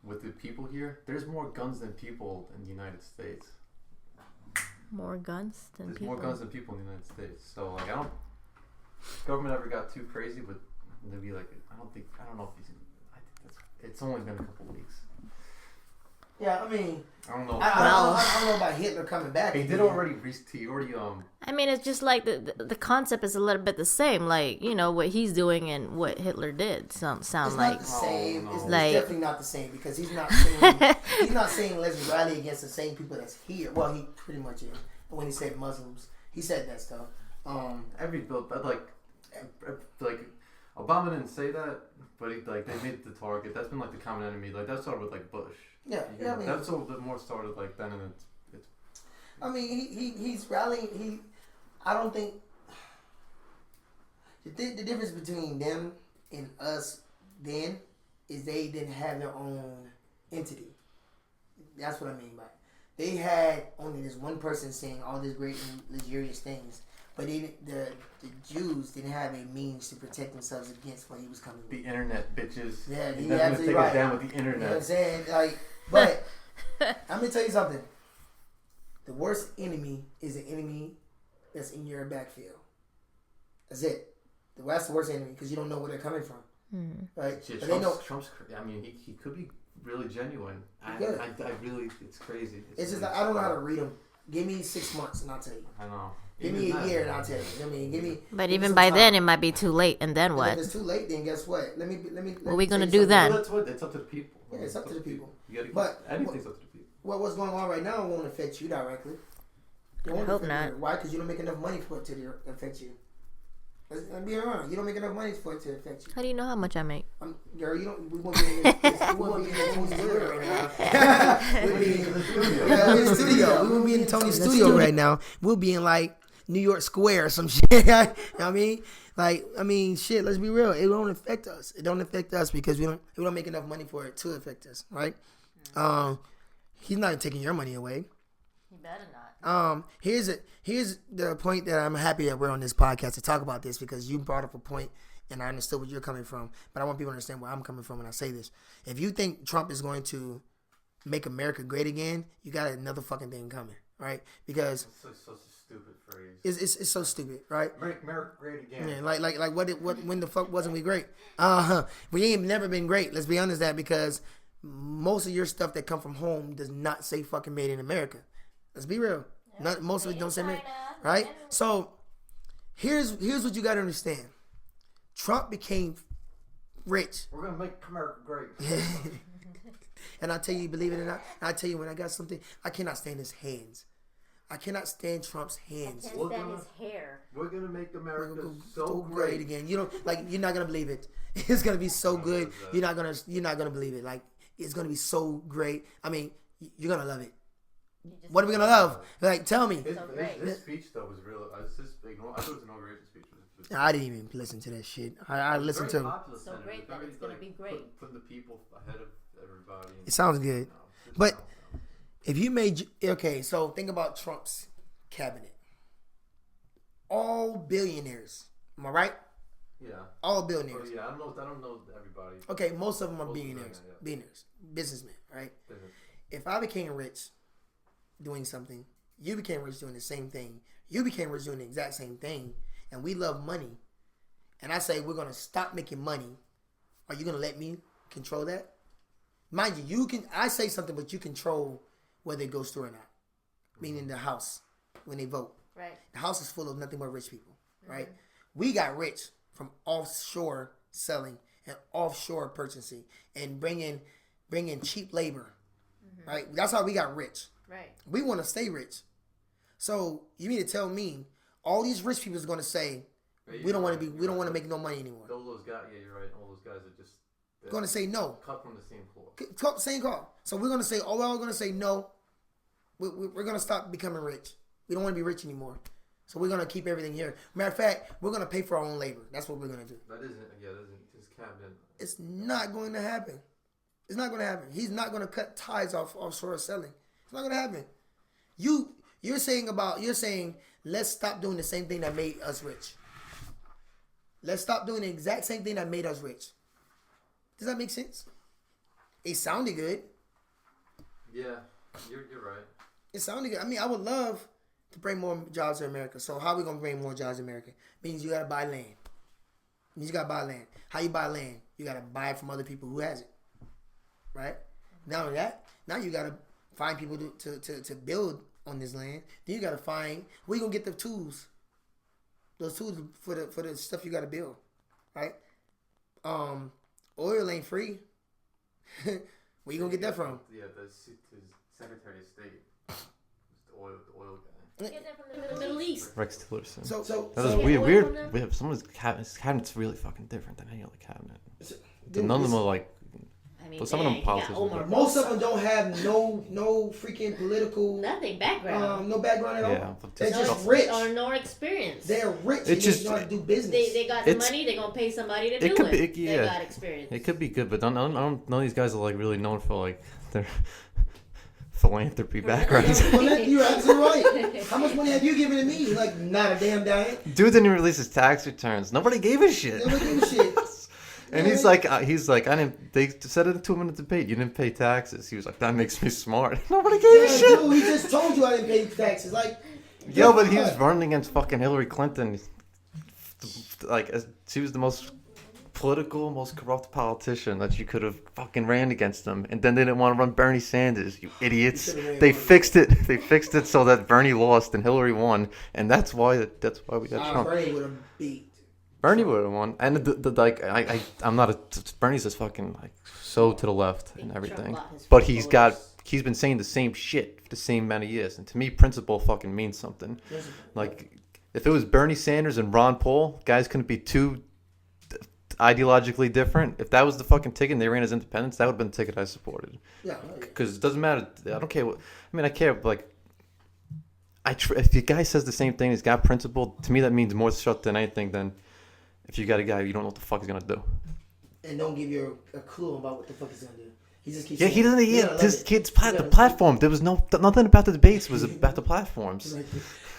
Speaker 1: with the people here. There's more guns than people in the United States.
Speaker 2: More guns than people?
Speaker 1: There's more guns than people in the United States. So, like, government ever got too crazy, but they'd be like, I don't know if it's only been a couple of weeks.
Speaker 3: Yeah, I mean,
Speaker 1: I don't know.
Speaker 3: I don't know about Hitler coming back.
Speaker 1: He already.
Speaker 2: I mean, it's just like the concept is a little bit the same. Like, what he's doing and what Hitler did sound
Speaker 3: it's
Speaker 2: like.
Speaker 3: Not the same.
Speaker 1: No.
Speaker 3: It's
Speaker 2: like,
Speaker 3: definitely not the same because he's not saying let's rally against the same people that's here. Well, he pretty much is. When he said Muslims, he said that stuff.
Speaker 1: Every bill, but like Obama didn't say that, but they made the target. That's been like the common enemy. Like that started with like Bush.
Speaker 3: Yeah, I mean,
Speaker 1: that's a little bit more started like then, and it's.
Speaker 3: I mean, he's rallying. I don't think the difference between them and us then is they didn't have their own entity. That's what I mean by it. They had only this one person saying all these great and luxurious things. But the Jews didn't have a means to protect themselves against what he was coming with.
Speaker 1: The internet, bitches.
Speaker 3: Yeah,
Speaker 1: you're
Speaker 3: you're absolutely right.
Speaker 1: Take it down with the internet.
Speaker 3: You know what I'm saying? Like, but I'm gonna tell you something. The worst enemy is the enemy that's in your backfield. That's it. That's the worst enemy because you don't know where they're coming from, right?
Speaker 1: Yeah,
Speaker 3: but they know
Speaker 1: Trump's. I mean, he could be really genuine. I really, it's crazy.
Speaker 3: It's just I don't know how to read them. Give me 6 months and I'll tell you.
Speaker 1: I know.
Speaker 3: Give me a year and I'll tell you. I mean, give me.
Speaker 2: But even by then, it might be too late. And then what?
Speaker 3: If it's too late, then guess what? Let me.
Speaker 2: What are we gonna do then?
Speaker 1: Well, that's what. It's up to the people.
Speaker 3: Yeah, it's up to the people.
Speaker 1: But anything's up to the people.
Speaker 3: What's going on right now won't affect you directly.
Speaker 2: I hope not.
Speaker 3: You. Why? Because you don't make enough money for it to affect you. Let's be honest. You don't make enough money for it to affect you.
Speaker 2: How do you know how much I make?
Speaker 3: Girl, you don't. We won't be in this. We won't be in the Tony studio right now. We'll be in the studio. We won't be in Tony's studio right now. We'll be in like New York Square or some shit. You know what I mean? Like, shit, let's be real. It don't affect us. It don't affect us because we don't make enough money for it to affect us, right? He's not taking your money away.
Speaker 2: He better not.
Speaker 3: Here's the point that I'm happy that we're on this podcast to talk about this because you brought up a point and I understood where you're coming from, but I want people to understand where I'm coming from when I say this. If you think Trump is going to make America great again, you got another fucking thing coming, right? Because
Speaker 1: it's such a stupid phrase.
Speaker 3: It's so stupid, right?
Speaker 1: Make America great again.
Speaker 3: Yeah, like what when the fuck wasn't we great? We ain't never been great. Let's be honest that because most of your stuff that come from home does not say fucking made in America. Let's be real. Not most of it don't say made, right? So here's what you got to understand. Trump became rich.
Speaker 1: We're gonna make America great.
Speaker 3: And I tell you, believe it or not, I tell you, when I got something, I cannot stand his hands. I cannot stand Trump's hands.
Speaker 2: Can't stand his hair.
Speaker 1: We're gonna make America
Speaker 3: So great again. You don't like. You're not gonna believe it. It's gonna be so good. You're not gonna believe it. Like, it's gonna be so great. I mean, you're gonna love it. What are we gonna love? Like, tell me.
Speaker 1: His speech though was real. I thought it was an inauguration speech.
Speaker 3: I didn't even listen to that shit. I listened to.
Speaker 2: So great that it's gonna be great.
Speaker 1: Putting the people ahead of everybody.
Speaker 3: It sounds good, but if you made so think about Trump's cabinet. All billionaires. Am I right?
Speaker 1: Yeah.
Speaker 3: All billionaires.
Speaker 1: Yeah, I don't know everybody.
Speaker 3: Okay, most of them are billionaires. Billionaires, businessmen, right? If I became rich doing something, you became rich doing the same thing. You became rich doing the exact same thing. And we love money, and I say we're gonna stop making money, are you gonna let me control that? Mind you, I say something, but you control whether it goes through or not. Meaning the House, when they vote.
Speaker 2: Right.
Speaker 3: The House is full of nothing but rich people, right? We got rich from offshore selling and offshore purchasing and bringing cheap labor, right? That's how we got rich.
Speaker 2: Right.
Speaker 3: We want to stay rich. So you mean to tell me all these rich people is going to say, we don't want to make no money anymore.
Speaker 1: All those guys, yeah, you're right. All those guys are just
Speaker 3: going to say no.
Speaker 1: Cut from the same cloth.
Speaker 3: Same cloth. So we're going to say, we're all going to say no. We're going to stop becoming rich. We don't want to be rich anymore. So we're going to keep everything here. Matter of fact, we're going to pay for our own labor. That's what we're going to do.
Speaker 1: That isn't his cabinet.
Speaker 3: It's not going to happen. It's not going to happen. He's not going to cut ties off offshore selling. It's not going to happen. You're saying let's stop doing the same thing that made us rich. Let's stop doing the exact same thing that made us rich. Does that make sense? It sounded good.
Speaker 1: Yeah, you're right.
Speaker 3: It sounded good. I mean, I would love to bring more jobs to America. So how are we going to bring more jobs to America? Means you got to buy land. How you buy land? You got to buy it from other people who has it. Right? Not only that, now you got to find people to build on this land. Then you got to find where you going to get the tools. Those tools for the stuff you got to build. Right? Oil ain't free. Where you going to get that from?
Speaker 1: Yeah, the Secretary of State. The oil guy.
Speaker 2: Get that from the Middle East.
Speaker 1: Rex Tillerson.
Speaker 3: So
Speaker 1: that is weird. We have someone's cabinet. His cabinet's really fucking different than any other cabinet. None of them are like. But some of them politicians.
Speaker 3: Most of them don't have no freaking political.
Speaker 2: Nothing background.
Speaker 3: No background at all.
Speaker 1: Yeah,
Speaker 3: they're just rich
Speaker 2: or no experience.
Speaker 3: They're rich. They just know how to do business.
Speaker 2: They got the money. They're gonna pay somebody to do it. They got experience.
Speaker 1: It could be good, but none of these guys are like really known for like their philanthropy backgrounds.
Speaker 3: You're absolutely right. How much money have you given to me? Like, not a damn dime.
Speaker 1: Dude didn't release his tax returns. Nobody gave a shit. And he's like, I didn't. They said it to him in the debate. You didn't pay taxes. He was like, that makes me smart. Nobody gave a shit.
Speaker 3: Dude, he just told you I didn't pay taxes. Like,
Speaker 1: yeah, but he was running against fucking Hillary Clinton. Like, she was the most political, most corrupt politician that you could have fucking ran against him. And then they didn't want to run Bernie Sanders. You idiots. They fixed it. They fixed it so that Bernie lost and Hillary won, and that's why we got Trump.
Speaker 3: Bernie would have beat.
Speaker 1: Bernie would have won, and I'm not Bernie's just fucking like so to the left and everything, but he's been saying the same shit for the same amount of years, and to me, principle fucking means something. Like, if it was Bernie Sanders and Ron Paul, guys couldn't be too ideologically different. If that was the fucking ticket and they ran as independents, that would have been the ticket I supported. Yeah, because it doesn't matter. I don't care what. I mean, I care, but like. If the guy says the same thing, he's got principle. To me, that means more shut than anything than. If you got a guy, you don't know what the fuck he's gonna do,
Speaker 3: and don't give you a clue about what the fuck he's gonna do. He just keeps.
Speaker 1: Yeah, he doesn't. Yeah, this kid's the platform. There was nothing about the debates. Was about the platforms.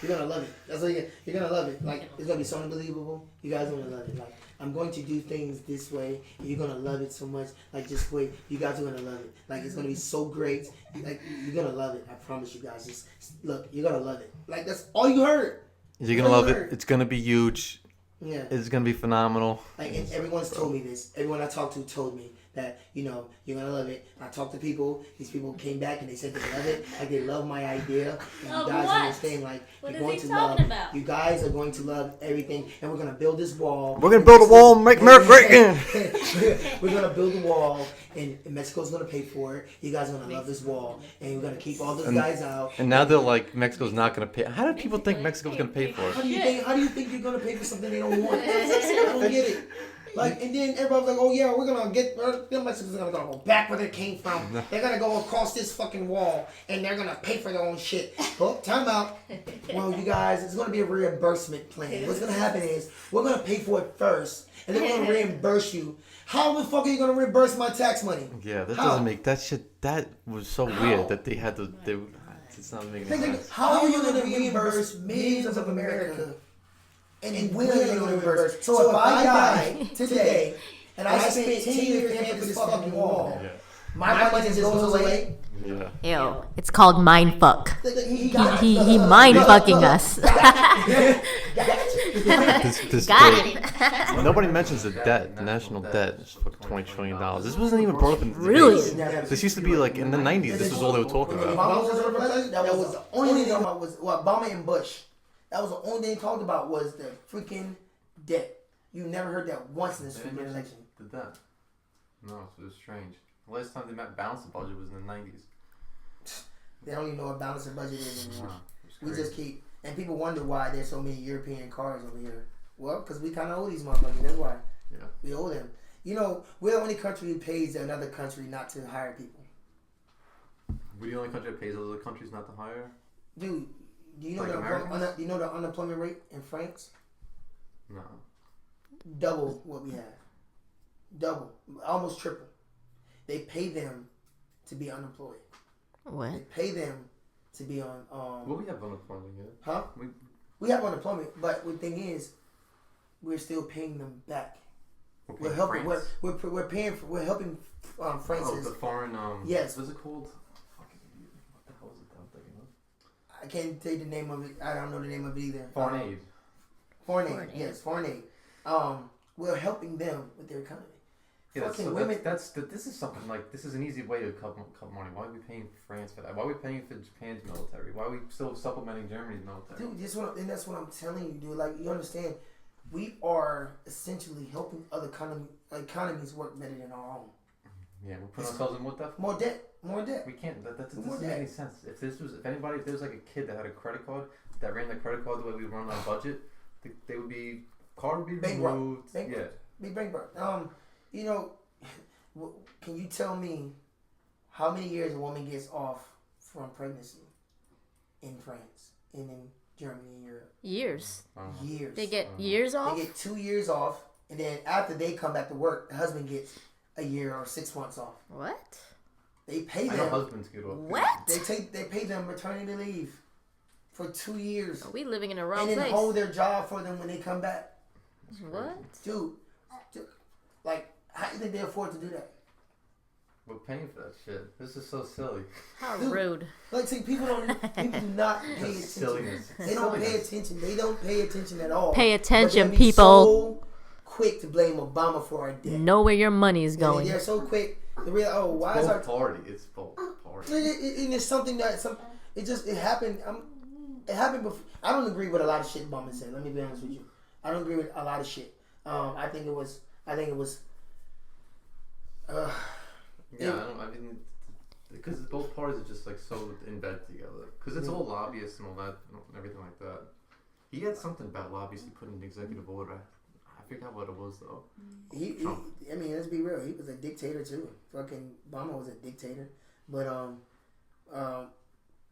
Speaker 3: You're gonna love it. That's what you're gonna love it. Like, it's gonna be so unbelievable. You guys are gonna love it. Like, I'm going to do things this way. You're gonna love it so much. Like, just wait. You guys are gonna love it. Like, it's gonna be so great. Like, you're gonna love it. I promise you guys. Just look. You're gonna love it. Like, that's all you heard.
Speaker 1: You're gonna love it. It's gonna be huge.
Speaker 3: Yeah.
Speaker 1: It's gonna be phenomenal.
Speaker 3: Like, and everyone's told me this. Everyone I talked to told me that you're gonna love it. I talked to people. These people came back and they said they love it. Like they love my idea. And you guys understand? Like
Speaker 2: what
Speaker 3: you're going
Speaker 2: is he
Speaker 3: to
Speaker 2: talking
Speaker 3: love.
Speaker 2: about?
Speaker 3: You guys are going to love everything, and we're gonna build this wall.
Speaker 1: We're gonna build a wall and make America great again.
Speaker 3: We're gonna build a wall, and Mexico's gonna pay for it. You guys are gonna love this wall, and we're gonna keep all those guys out.
Speaker 1: And now they're like, Mexico's not gonna pay. How do people think Mexico's gonna pay for
Speaker 3: How
Speaker 1: it?
Speaker 3: do you think you're gonna pay for something they don't want? I don't get it. Like, and then everybody's like, oh yeah, we're gonna get, them Mexicans are gonna go back where they came from. They're gonna go across this fucking wall, and they're gonna pay for their own shit. Oh, time out. Well, you guys, it's gonna be a reimbursement plan. What's gonna happen is, we're gonna pay for it first, and then we're gonna reimburse you. How the fuck are you gonna reimburse my tax money?
Speaker 1: Yeah, that
Speaker 3: How?
Speaker 1: doesn't make that shit. That was so weird that they had to. It's not making sense.
Speaker 3: How are you gonna reimburse millions of America? And when are you going to reimburse? So if I die today, and I spent 10 years paying for this fucking wall, my money just goes away?
Speaker 1: Yeah.
Speaker 2: Ew, it's called mind fuck. He mind fucking us.
Speaker 1: This
Speaker 2: Got
Speaker 1: big-
Speaker 2: it.
Speaker 1: Nobody mentions the debt, the national debt is fucking $20 trillion. This wasn't even brought up in the
Speaker 2: Really?
Speaker 1: debates. This used to be like in the 90s. This was all they were talking
Speaker 3: When
Speaker 1: about.
Speaker 3: Obama was president, that was the only thing about was Obama and Bush. That was the only thing they talked about was the freaking debt. You never heard that once in this freaking election.
Speaker 1: The debt. No, it was strange. The last time they met balanced the budget was in the 90s.
Speaker 3: They don't even know what balanced the budget is anymore.
Speaker 1: Wow, it
Speaker 3: We
Speaker 1: was
Speaker 3: just
Speaker 1: crazy.
Speaker 3: keep, and people wonder why there's so many European cars over here. Well, because we kind of owe these motherfuckers. That's why.
Speaker 1: Yeah.
Speaker 3: We owe them. We're the only country who pays another country not to hire people.
Speaker 1: We're the only country that pays other countries not to hire.
Speaker 3: Dude, do you know
Speaker 1: Like Americans?
Speaker 3: do you know the unemployment rate in France?
Speaker 1: No.
Speaker 3: Double what we have. Double. Almost triple. They pay them to be unemployed.
Speaker 2: What?
Speaker 3: They pay them to be on.
Speaker 1: Well, we have unemployment here.
Speaker 3: Huh? We have unemployment, but the thing is, we're still paying them back. We're helping.
Speaker 1: France.
Speaker 3: We're paying. We're helping France.
Speaker 1: Oh, the foreign.
Speaker 3: Yes.
Speaker 1: What's it called? Fucking idiot. What the hell is it that I'm thinking of?
Speaker 3: I can't tell you the name of it. I don't know the name of it either.
Speaker 1: Foreign aid.
Speaker 3: Foreign aid. Yes, foreign aid. We're helping them with their economy.
Speaker 1: Yeah,
Speaker 3: Fucking
Speaker 1: so
Speaker 3: women.
Speaker 1: this is something like, this is an easy way to cut money. Why are we paying France for that? Why are we paying for Japan's military? Why are we still supplementing Germany's military?
Speaker 3: Dude, and that's what I'm telling you, dude. Like, you understand, we are essentially helping other economies work better than our own.
Speaker 1: Yeah, we're putting ourselves in what debt?
Speaker 3: More debt.
Speaker 1: We can't. That doesn't
Speaker 3: More
Speaker 1: make
Speaker 3: debt.
Speaker 1: any sense. If there was like a kid that had a credit card that ran the credit card the way we run our budget, they would be, card would be
Speaker 3: Bankrupt.
Speaker 1: removed. Yeah.
Speaker 3: Be bankrupt. Can you tell me how many years a woman gets off from pregnancy in France and in Germany and Europe?
Speaker 2: Years.
Speaker 3: Years.
Speaker 2: They get years off?
Speaker 3: They get 2 years off, and then after they come back to work, the husband gets a year or 6 months off.
Speaker 2: What?
Speaker 3: They pay
Speaker 1: I know
Speaker 3: them.
Speaker 1: husbands get off.
Speaker 2: What?
Speaker 3: They pay them maternity leave for 2 years,
Speaker 2: Are we living in the wrong
Speaker 3: and then
Speaker 2: place?
Speaker 3: hold their job for them when they come back.
Speaker 2: What?
Speaker 3: Dude, like, how do you think they afford to do that?
Speaker 1: We're paying for that shit. This is so silly.
Speaker 2: How
Speaker 3: Dude.
Speaker 2: rude.
Speaker 3: Like, see, people do not pay attention.
Speaker 1: Silliness.
Speaker 3: They don't pay attention. They don't pay attention at all.
Speaker 2: Pay attention,
Speaker 3: But they be
Speaker 2: people.
Speaker 3: So quick to blame Obama for our debt.
Speaker 2: Know where your money is going.
Speaker 3: They're so quick to realize, why is
Speaker 1: Both
Speaker 3: our
Speaker 1: party. It's both party.
Speaker 3: and it's something that it happened. It happened before. I don't agree with a lot of shit Obama said. Let me be honest with you. I don't agree with a lot of shit. I think it was.
Speaker 1: Because both parties are just like so in bed together. Because it's all lobbyists and all that, and everything like that. He had something about lobbyists he put in executive order. I forgot what it was though.
Speaker 3: I mean, let's be real. He was a dictator too. Fucking Obama was a dictator. But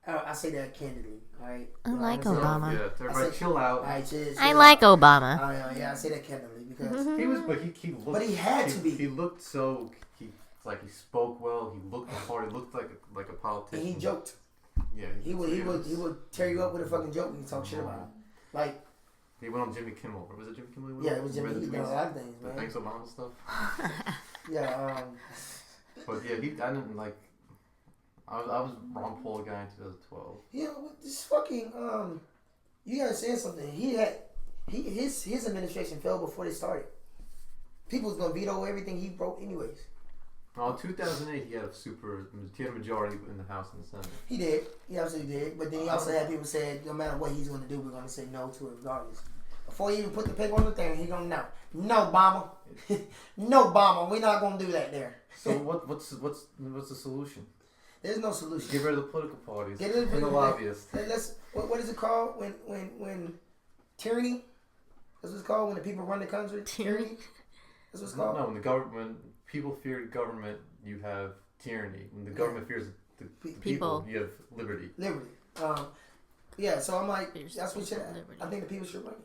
Speaker 3: I say that candidly. All right.
Speaker 2: I like Obama.
Speaker 1: Yeah, everybody chill out.
Speaker 2: I like Obama.
Speaker 3: I say that candidly because
Speaker 1: He was, but he looked.
Speaker 3: But he had to be.
Speaker 1: He looked so. He spoke well. He looked hard. He looked like a politician.
Speaker 3: and he joked.
Speaker 1: Yeah.
Speaker 3: He would tear you up with a fucking joke when you talk shit about him. Like,
Speaker 1: he went on Jimmy Kimmel. Was it Jimmy Kimmel?
Speaker 3: yeah, it was Jimmy. He done a lot of things,
Speaker 1: The
Speaker 3: man.
Speaker 1: Thanks Obama stuff.
Speaker 3: Yeah.
Speaker 1: But yeah, I didn't like. I was Ron Paul guy in 2012.
Speaker 3: Yeah, this fucking you gotta say something. His administration fell before they started. People was gonna veto everything he broke anyways.
Speaker 1: Oh, 2008, he had a majority in the House and the Senate.
Speaker 3: He did. He absolutely did. But then he also had people say, no matter what he's going to do, we're going to say no to it regardless. Before he even put the paper on the thing, he's going to know. No, Obama. No, Obama. We're not going to do that there.
Speaker 1: So what's the solution?
Speaker 3: There's no solution.
Speaker 1: Get rid of the political parties.
Speaker 3: Get rid of
Speaker 1: the lobbyists.
Speaker 3: What is it called when tyranny? That's what it's called when the people run the country. Tyranny. That's what it's called.
Speaker 1: No, when people fear government, you have tyranny. When the government fears the people, you have liberty.
Speaker 3: Liberty. Yeah. So I'm like, that's what should. I think the people should run it.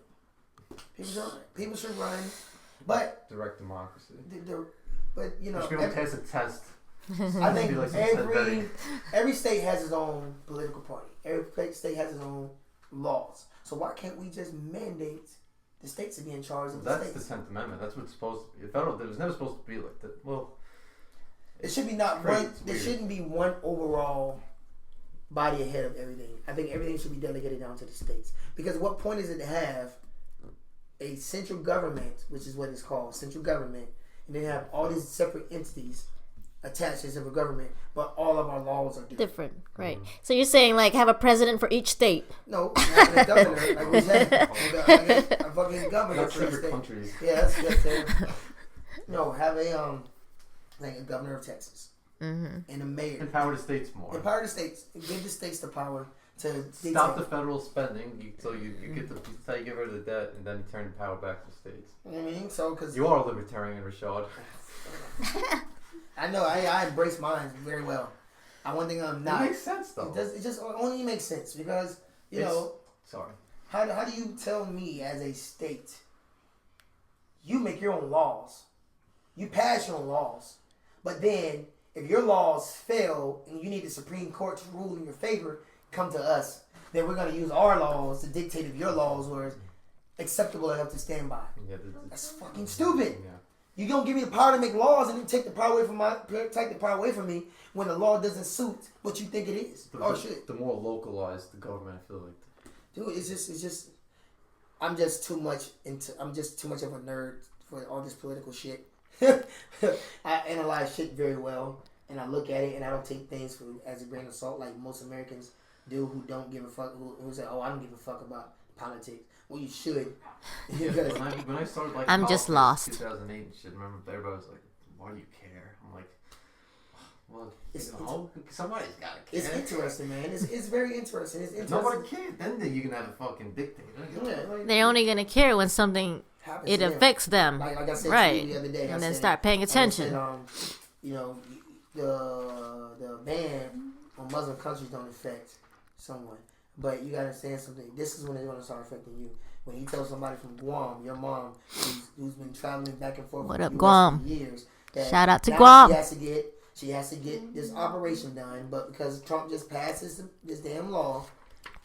Speaker 3: People should run, but
Speaker 1: direct democracy.
Speaker 3: But you know,
Speaker 1: should be able to pass a test.
Speaker 3: I think every state has its own political party. Every state has its own laws. So why can't we just mandate the states to be in charge of the states?
Speaker 1: That's the 10th Amendment. That's what's supposed to be. Federal. It was never supposed to be like that. Well,
Speaker 3: it should be not one. There shouldn't be one overall body ahead of everything. I think everything should be delegated down to the states. Because what point is it to have a central government, which is what it's called, central government, and then have all these separate entities attached to the government, but all of our laws are different.
Speaker 2: Right. So you're saying like have a president for each state?
Speaker 3: No, having a governor, like we said, a fucking governor for each state.
Speaker 1: Countries.
Speaker 3: Yeah, that's no, have a like a governor of Texas and a mayor.
Speaker 1: Empower the states more.
Speaker 3: Empower the states. Give the states the power to
Speaker 1: stop the federal spending. So you get how you get rid of the debt, and then you turn the power back to the states.
Speaker 3: You know what I mean? So because
Speaker 1: you are a libertarian, Reshard.
Speaker 3: I know. I embrace mine very well. One thing I'm not.
Speaker 1: It makes sense though.
Speaker 3: It just only makes sense because
Speaker 1: Sorry.
Speaker 3: How do you tell me as a state? You make your own laws. You pass your own laws, but then if your laws fail and you need the Supreme Court to rule in your favor, come to us. Then we're gonna use our laws to dictate if your laws were acceptable enough to stand by.
Speaker 1: Yeah,
Speaker 3: that's fucking stupid.
Speaker 1: Yeah.
Speaker 3: You don't give me the power to make laws and then take the power away from me when the law doesn't suit what you think it is. Shit.
Speaker 1: The more localized the government, I feel like.
Speaker 3: Dude, it's just. I'm just too much of a nerd for all this political shit. I analyze shit very well, and I look at it, and I don't take things as a grain of salt like most Americans do, who don't give a fuck, who say, "Oh, I don't give a fuck about politics." Well, you should.
Speaker 1: Yeah, when I started like
Speaker 2: I'm just lost.
Speaker 1: 2008 and shit. Remember, everybody was like, "Why do you care?" I'm like, "Well, somebody's gotta care."
Speaker 3: It's interesting, man. It's very interesting. It's interesting.
Speaker 1: Nobody cares. Then you can have a fucking dictator.
Speaker 3: Yeah,
Speaker 2: they're only gonna care when something affects them,
Speaker 3: like I said
Speaker 2: right?
Speaker 3: to you the other day,
Speaker 2: and then start paying attention.
Speaker 3: You know, the ban on Muslim countries don't affect someone. But you gotta understand something. This is when it's gonna start affecting you. When you tell somebody from Guam, your mom, who's been traveling back and forth
Speaker 2: what
Speaker 3: for
Speaker 2: up, Guam?
Speaker 3: years,
Speaker 2: shout out to Guam.
Speaker 3: She has to get this operation done, but because Trump just passed this damn law,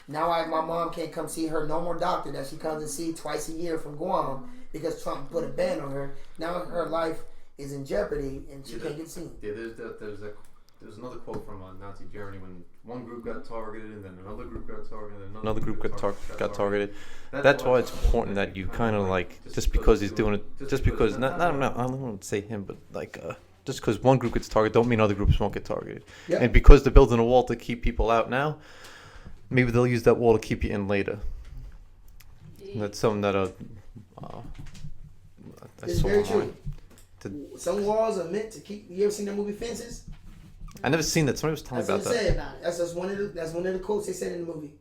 Speaker 3: now my mom can't come see her normal doctor that she comes and see twice a year from Guam because Trump put a ban on her. Now her life is in jeopardy and she can't get seen.
Speaker 1: Yeah, there's another quote from Nazi Germany when one group got targeted and then another group got targeted and another group got targeted. That's why it's important that you kind of like, just because he's doing it, just because, I don't want to say him, but like, just because one group gets targeted don't mean other groups won't get targeted. Yep. And because they're building a wall to keep people out now, maybe they'll use that wall to keep you in later. And that's something that
Speaker 3: it's very true. Some walls are meant to keep. You ever seen that movie Fences?
Speaker 1: I never seen that. Somebody was telling me about that.
Speaker 3: That's one of the quotes they said in the movie.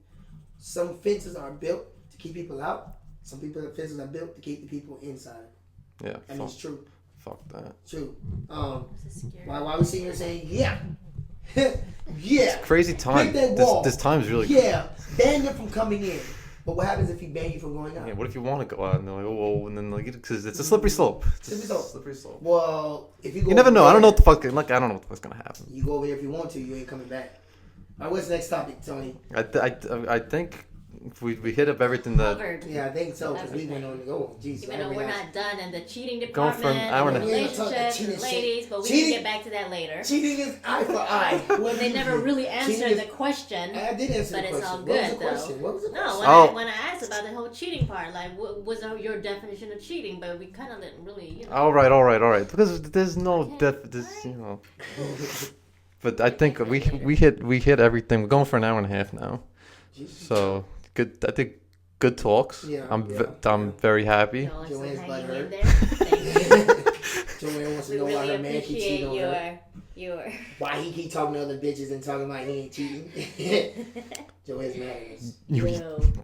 Speaker 3: Some fences are built to keep people out. Some fences are built to keep the people inside.
Speaker 1: Yeah,
Speaker 3: and it's true.
Speaker 1: Fuck that.
Speaker 3: True. Why we sitting here saying yeah, yeah?
Speaker 1: It's crazy time. This time's really
Speaker 3: ban them from coming in. But what happens if he ban you from going out?
Speaker 1: Yeah, what if you want to go out and they're like, oh, and then like, because it's a slippery slope. Slippery slope.
Speaker 3: Well, if you
Speaker 1: never know. I don't know what the fuck. Like, I don't know what the fuck's gonna happen.
Speaker 3: You go over there if you want to. You ain't coming back. All right, what's the next topic, Tony?
Speaker 1: I think we hit up everything that.
Speaker 2: Covered.
Speaker 3: Yeah, I think so, because we went on to go. Jeez,
Speaker 2: Even though we're not done in the cheating
Speaker 1: Going
Speaker 2: department,
Speaker 1: for an hour
Speaker 2: and
Speaker 1: and
Speaker 2: the
Speaker 1: a-
Speaker 2: relationships, and the ladies, but we can get back to that later.
Speaker 3: Cheating is eye for eye.
Speaker 2: They never really answered the question.
Speaker 3: I did answer
Speaker 2: But
Speaker 3: the
Speaker 2: it's
Speaker 3: question.
Speaker 2: all
Speaker 3: What was
Speaker 2: good,
Speaker 3: the
Speaker 2: though.
Speaker 3: question? What was the question?
Speaker 2: No, when I asked about the whole cheating part, like, what was your definition of cheating? But we kind of didn't really, you know.
Speaker 1: All right. Because there's no But I think we hit everything. We're going for an hour and a half now. So good. I think good talks.
Speaker 3: Yeah,
Speaker 1: I'm very happy.
Speaker 2: Y'all are so
Speaker 3: Joanne's
Speaker 2: hanging
Speaker 3: butthurt.
Speaker 2: in there. Thank you.
Speaker 3: Joanne wants to
Speaker 2: We
Speaker 3: know why
Speaker 2: really
Speaker 3: her man keeps
Speaker 2: appreciate
Speaker 3: cheating on her.
Speaker 2: your.
Speaker 3: Why he keep talking to other bitches and talking about he ain't cheating. Joanne's mad at us.
Speaker 1: You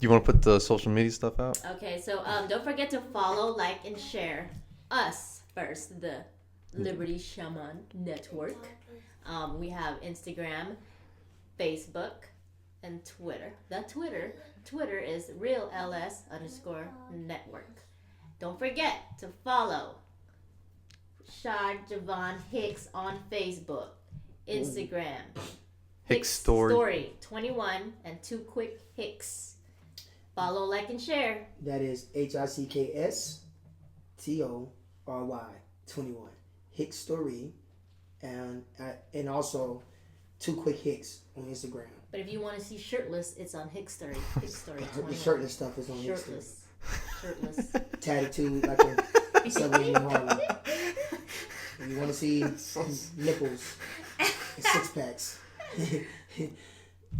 Speaker 1: want to put the social media stuff out?
Speaker 2: Okay, so don't forget to follow, like, and share us first, the Liberty Shaman Network. We have Instagram, Facebook, and Twitter. Twitter is RealLS_network. Don't forget to follow Shard Javon Hicks on Facebook, Instagram.
Speaker 1: Hicks Story
Speaker 2: 21 and 2 Quick Hicks. Follow, like, and share.
Speaker 3: That is HICKSTORY 21. Hicks Story, and also 2 Quick Hicks on Instagram.
Speaker 2: But if you want to see shirtless, it's on Hicks Story. Hicks Story 21.
Speaker 3: The shirtless stuff is on Hicks Story.
Speaker 2: Shirtless.
Speaker 3: Tattooed like a subway in Harlem. If you want to see nipples, and 6-packs.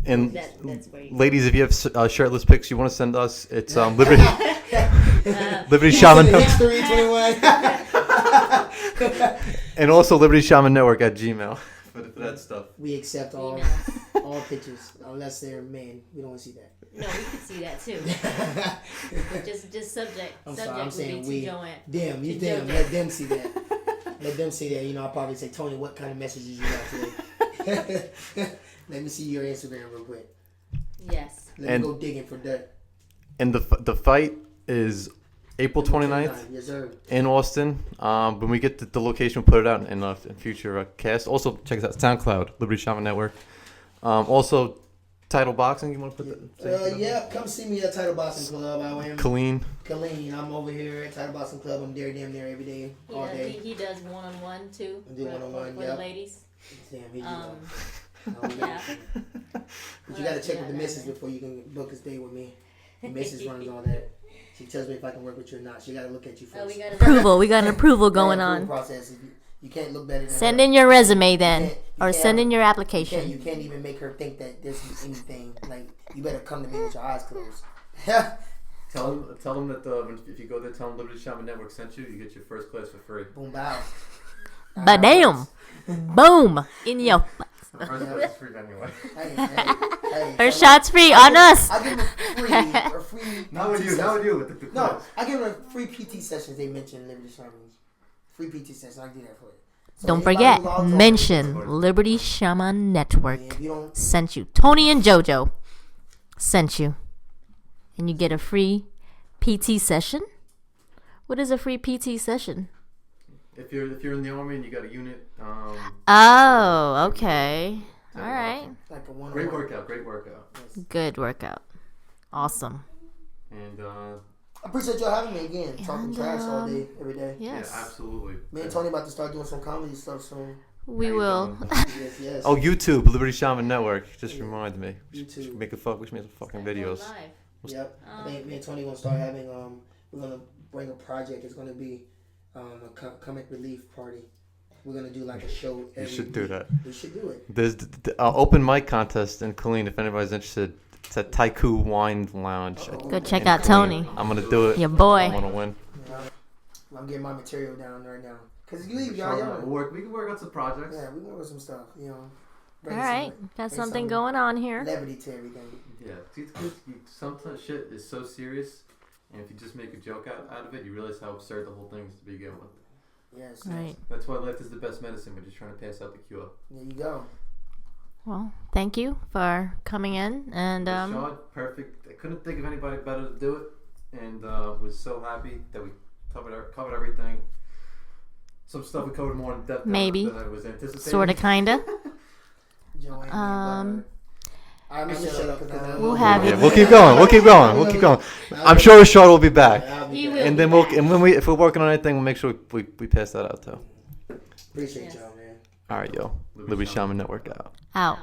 Speaker 1: And
Speaker 2: That's where you
Speaker 1: ladies, if you have shirtless pics you want to send us, it's Liberty Liberty Shaman
Speaker 3: Hicks Story 21.
Speaker 1: and also Liberty Shaman Network at Gmail for that stuff.
Speaker 3: We accept all
Speaker 2: emails.
Speaker 3: pictures unless they're men. We don't want to see that.
Speaker 2: No, we can see that too. just subject.
Speaker 3: I'm
Speaker 2: subject
Speaker 3: sorry, I'm
Speaker 2: would
Speaker 3: saying
Speaker 2: be
Speaker 3: we.
Speaker 2: to Joanne.
Speaker 3: Them, you
Speaker 2: To
Speaker 3: them.
Speaker 2: JoJo.
Speaker 3: Let them see that. Let them see that. You know, I'll probably say, Tony, what kind of messages you got today? Let me see your Instagram real quick.
Speaker 2: Yes.
Speaker 3: Let me go digging for dirt.
Speaker 1: And the fight is April 29th
Speaker 3: Yes, sir.
Speaker 1: in Austin. When we get the location, we'll put it out in future cast. Also, check us out SoundCloud, Liberty Shaman Network. Also, Title Boxing. You want to put that?
Speaker 3: Yeah, come see me at Title Boxing Club. I am
Speaker 1: Colleen.
Speaker 3: I'm over here at Title Boxing Club. I'm there, damn near every day, all day.
Speaker 2: He does one-on-one too.
Speaker 3: I do one-on-one,
Speaker 2: for
Speaker 3: yeah.
Speaker 2: the ladies.
Speaker 3: Damn, he do
Speaker 2: Yeah.
Speaker 3: But you gotta check with the missus before you can book a stay with me. The missus runs all that. She tells me if I can work with you or not. She gotta look at you first.
Speaker 2: Oh, we got
Speaker 4: Approval. We got an approval going
Speaker 3: Approval
Speaker 4: on.
Speaker 3: Process. You can't look better than
Speaker 4: Send
Speaker 3: her.
Speaker 4: in your resume then,
Speaker 3: You
Speaker 4: or
Speaker 3: can't-
Speaker 4: send in your
Speaker 3: You
Speaker 4: application.
Speaker 3: can't even make her think that there's anything. Like, you better come to me with your eyes closed.
Speaker 1: Tell them that if you go there, tell them Liberty Shaman Network sent you. You get your first class for free.
Speaker 3: Boom, bow.
Speaker 4: But damn, boom in your.
Speaker 1: First class is free anyway.
Speaker 3: Hey,
Speaker 4: First shot's free on us.
Speaker 3: I give them a free
Speaker 1: Not with
Speaker 3: PT
Speaker 1: you. Not
Speaker 3: session.
Speaker 1: with you. With the
Speaker 3: No,
Speaker 1: class.
Speaker 3: I give them a free PT sessions. They mentioned Liberty Shamans. Free PT sessions. I can do that for you. So
Speaker 4: Don't
Speaker 3: anybody
Speaker 4: forget,
Speaker 3: who logs on-
Speaker 4: mention Liberty Shaman Network.
Speaker 3: And if you don't,
Speaker 4: Sent you. Tony and JoJo sent you. And you get a free PT session. What is a free PT session?
Speaker 1: If you're in the army and you got a unit,
Speaker 4: Oh, okay. All right.
Speaker 3: like a one-on-one.
Speaker 1: great workout. Great workout.
Speaker 4: Good workout. Awesome.
Speaker 1: And
Speaker 3: I appreciate y'all having me again. Talking
Speaker 4: And,
Speaker 3: trash all day, every day.
Speaker 4: Yes.
Speaker 1: yeah, absolutely.
Speaker 3: Me and Tony about to start doing some comedy stuff soon.
Speaker 4: We
Speaker 1: How you
Speaker 4: will.
Speaker 1: doing?
Speaker 3: Yes, yes.
Speaker 1: Oh, YouTube, Liberty Shaman Network. Just reminded me. We
Speaker 3: YouTube.
Speaker 1: should make a fuck. We should make some fucking videos.
Speaker 2: Live.
Speaker 3: Yep. I think me and Tony gonna start having we're gonna bring a project. It's gonna be a comic relief party. We're gonna do like a show.
Speaker 1: You
Speaker 3: every
Speaker 1: should do
Speaker 3: week.
Speaker 1: that.
Speaker 3: We should do it.
Speaker 1: There's the open mic contest in Colleen. If anybody's interested, it's at Taiku Wine Lounge.
Speaker 4: Go check
Speaker 1: in
Speaker 4: out
Speaker 1: Colleen.
Speaker 4: Tony.
Speaker 1: I'm gonna do it.
Speaker 4: Your boy.
Speaker 1: I want to win.
Speaker 3: I'm getting my material down right now. Cause you leave,
Speaker 1: Sure,
Speaker 3: y'all.
Speaker 1: we can work on some projects.
Speaker 3: Yeah, we can work with some stuff. You know.
Speaker 4: All
Speaker 3: Bring
Speaker 4: right.
Speaker 3: some
Speaker 4: Got
Speaker 3: some
Speaker 4: something going on here.
Speaker 3: levity to everything.
Speaker 1: Yeah, it's good. Sometimes shit is so serious, and if you just make a joke out of it, you realize how absurd the whole thing is to begin with.
Speaker 3: Yes.
Speaker 4: Right.
Speaker 1: That's why life is the best medicine. We're just trying to pass out the cure.
Speaker 3: There you go.
Speaker 4: Well, thank you for coming in. And
Speaker 1: Reshard, perfect. I couldn't think of anybody better to do it, and was so happy that we covered everything. Some stuff we covered more in depth
Speaker 4: Maybe.
Speaker 1: than I was anticipating.
Speaker 4: sort of, kind of.
Speaker 3: Joanne,
Speaker 4: Um,
Speaker 3: I'm gonna shut up because
Speaker 2: We'll have
Speaker 1: Yeah,
Speaker 2: you.
Speaker 1: we'll keep going. We'll keep going. We'll keep going. I'm sure Reshard will be back.
Speaker 2: He will.
Speaker 1: And then if we're working on anything, we'll make sure we pass that out too.
Speaker 3: Appreciate y'all, man.
Speaker 1: All right, yo. Liberty Shaman Network out.
Speaker 2: Out.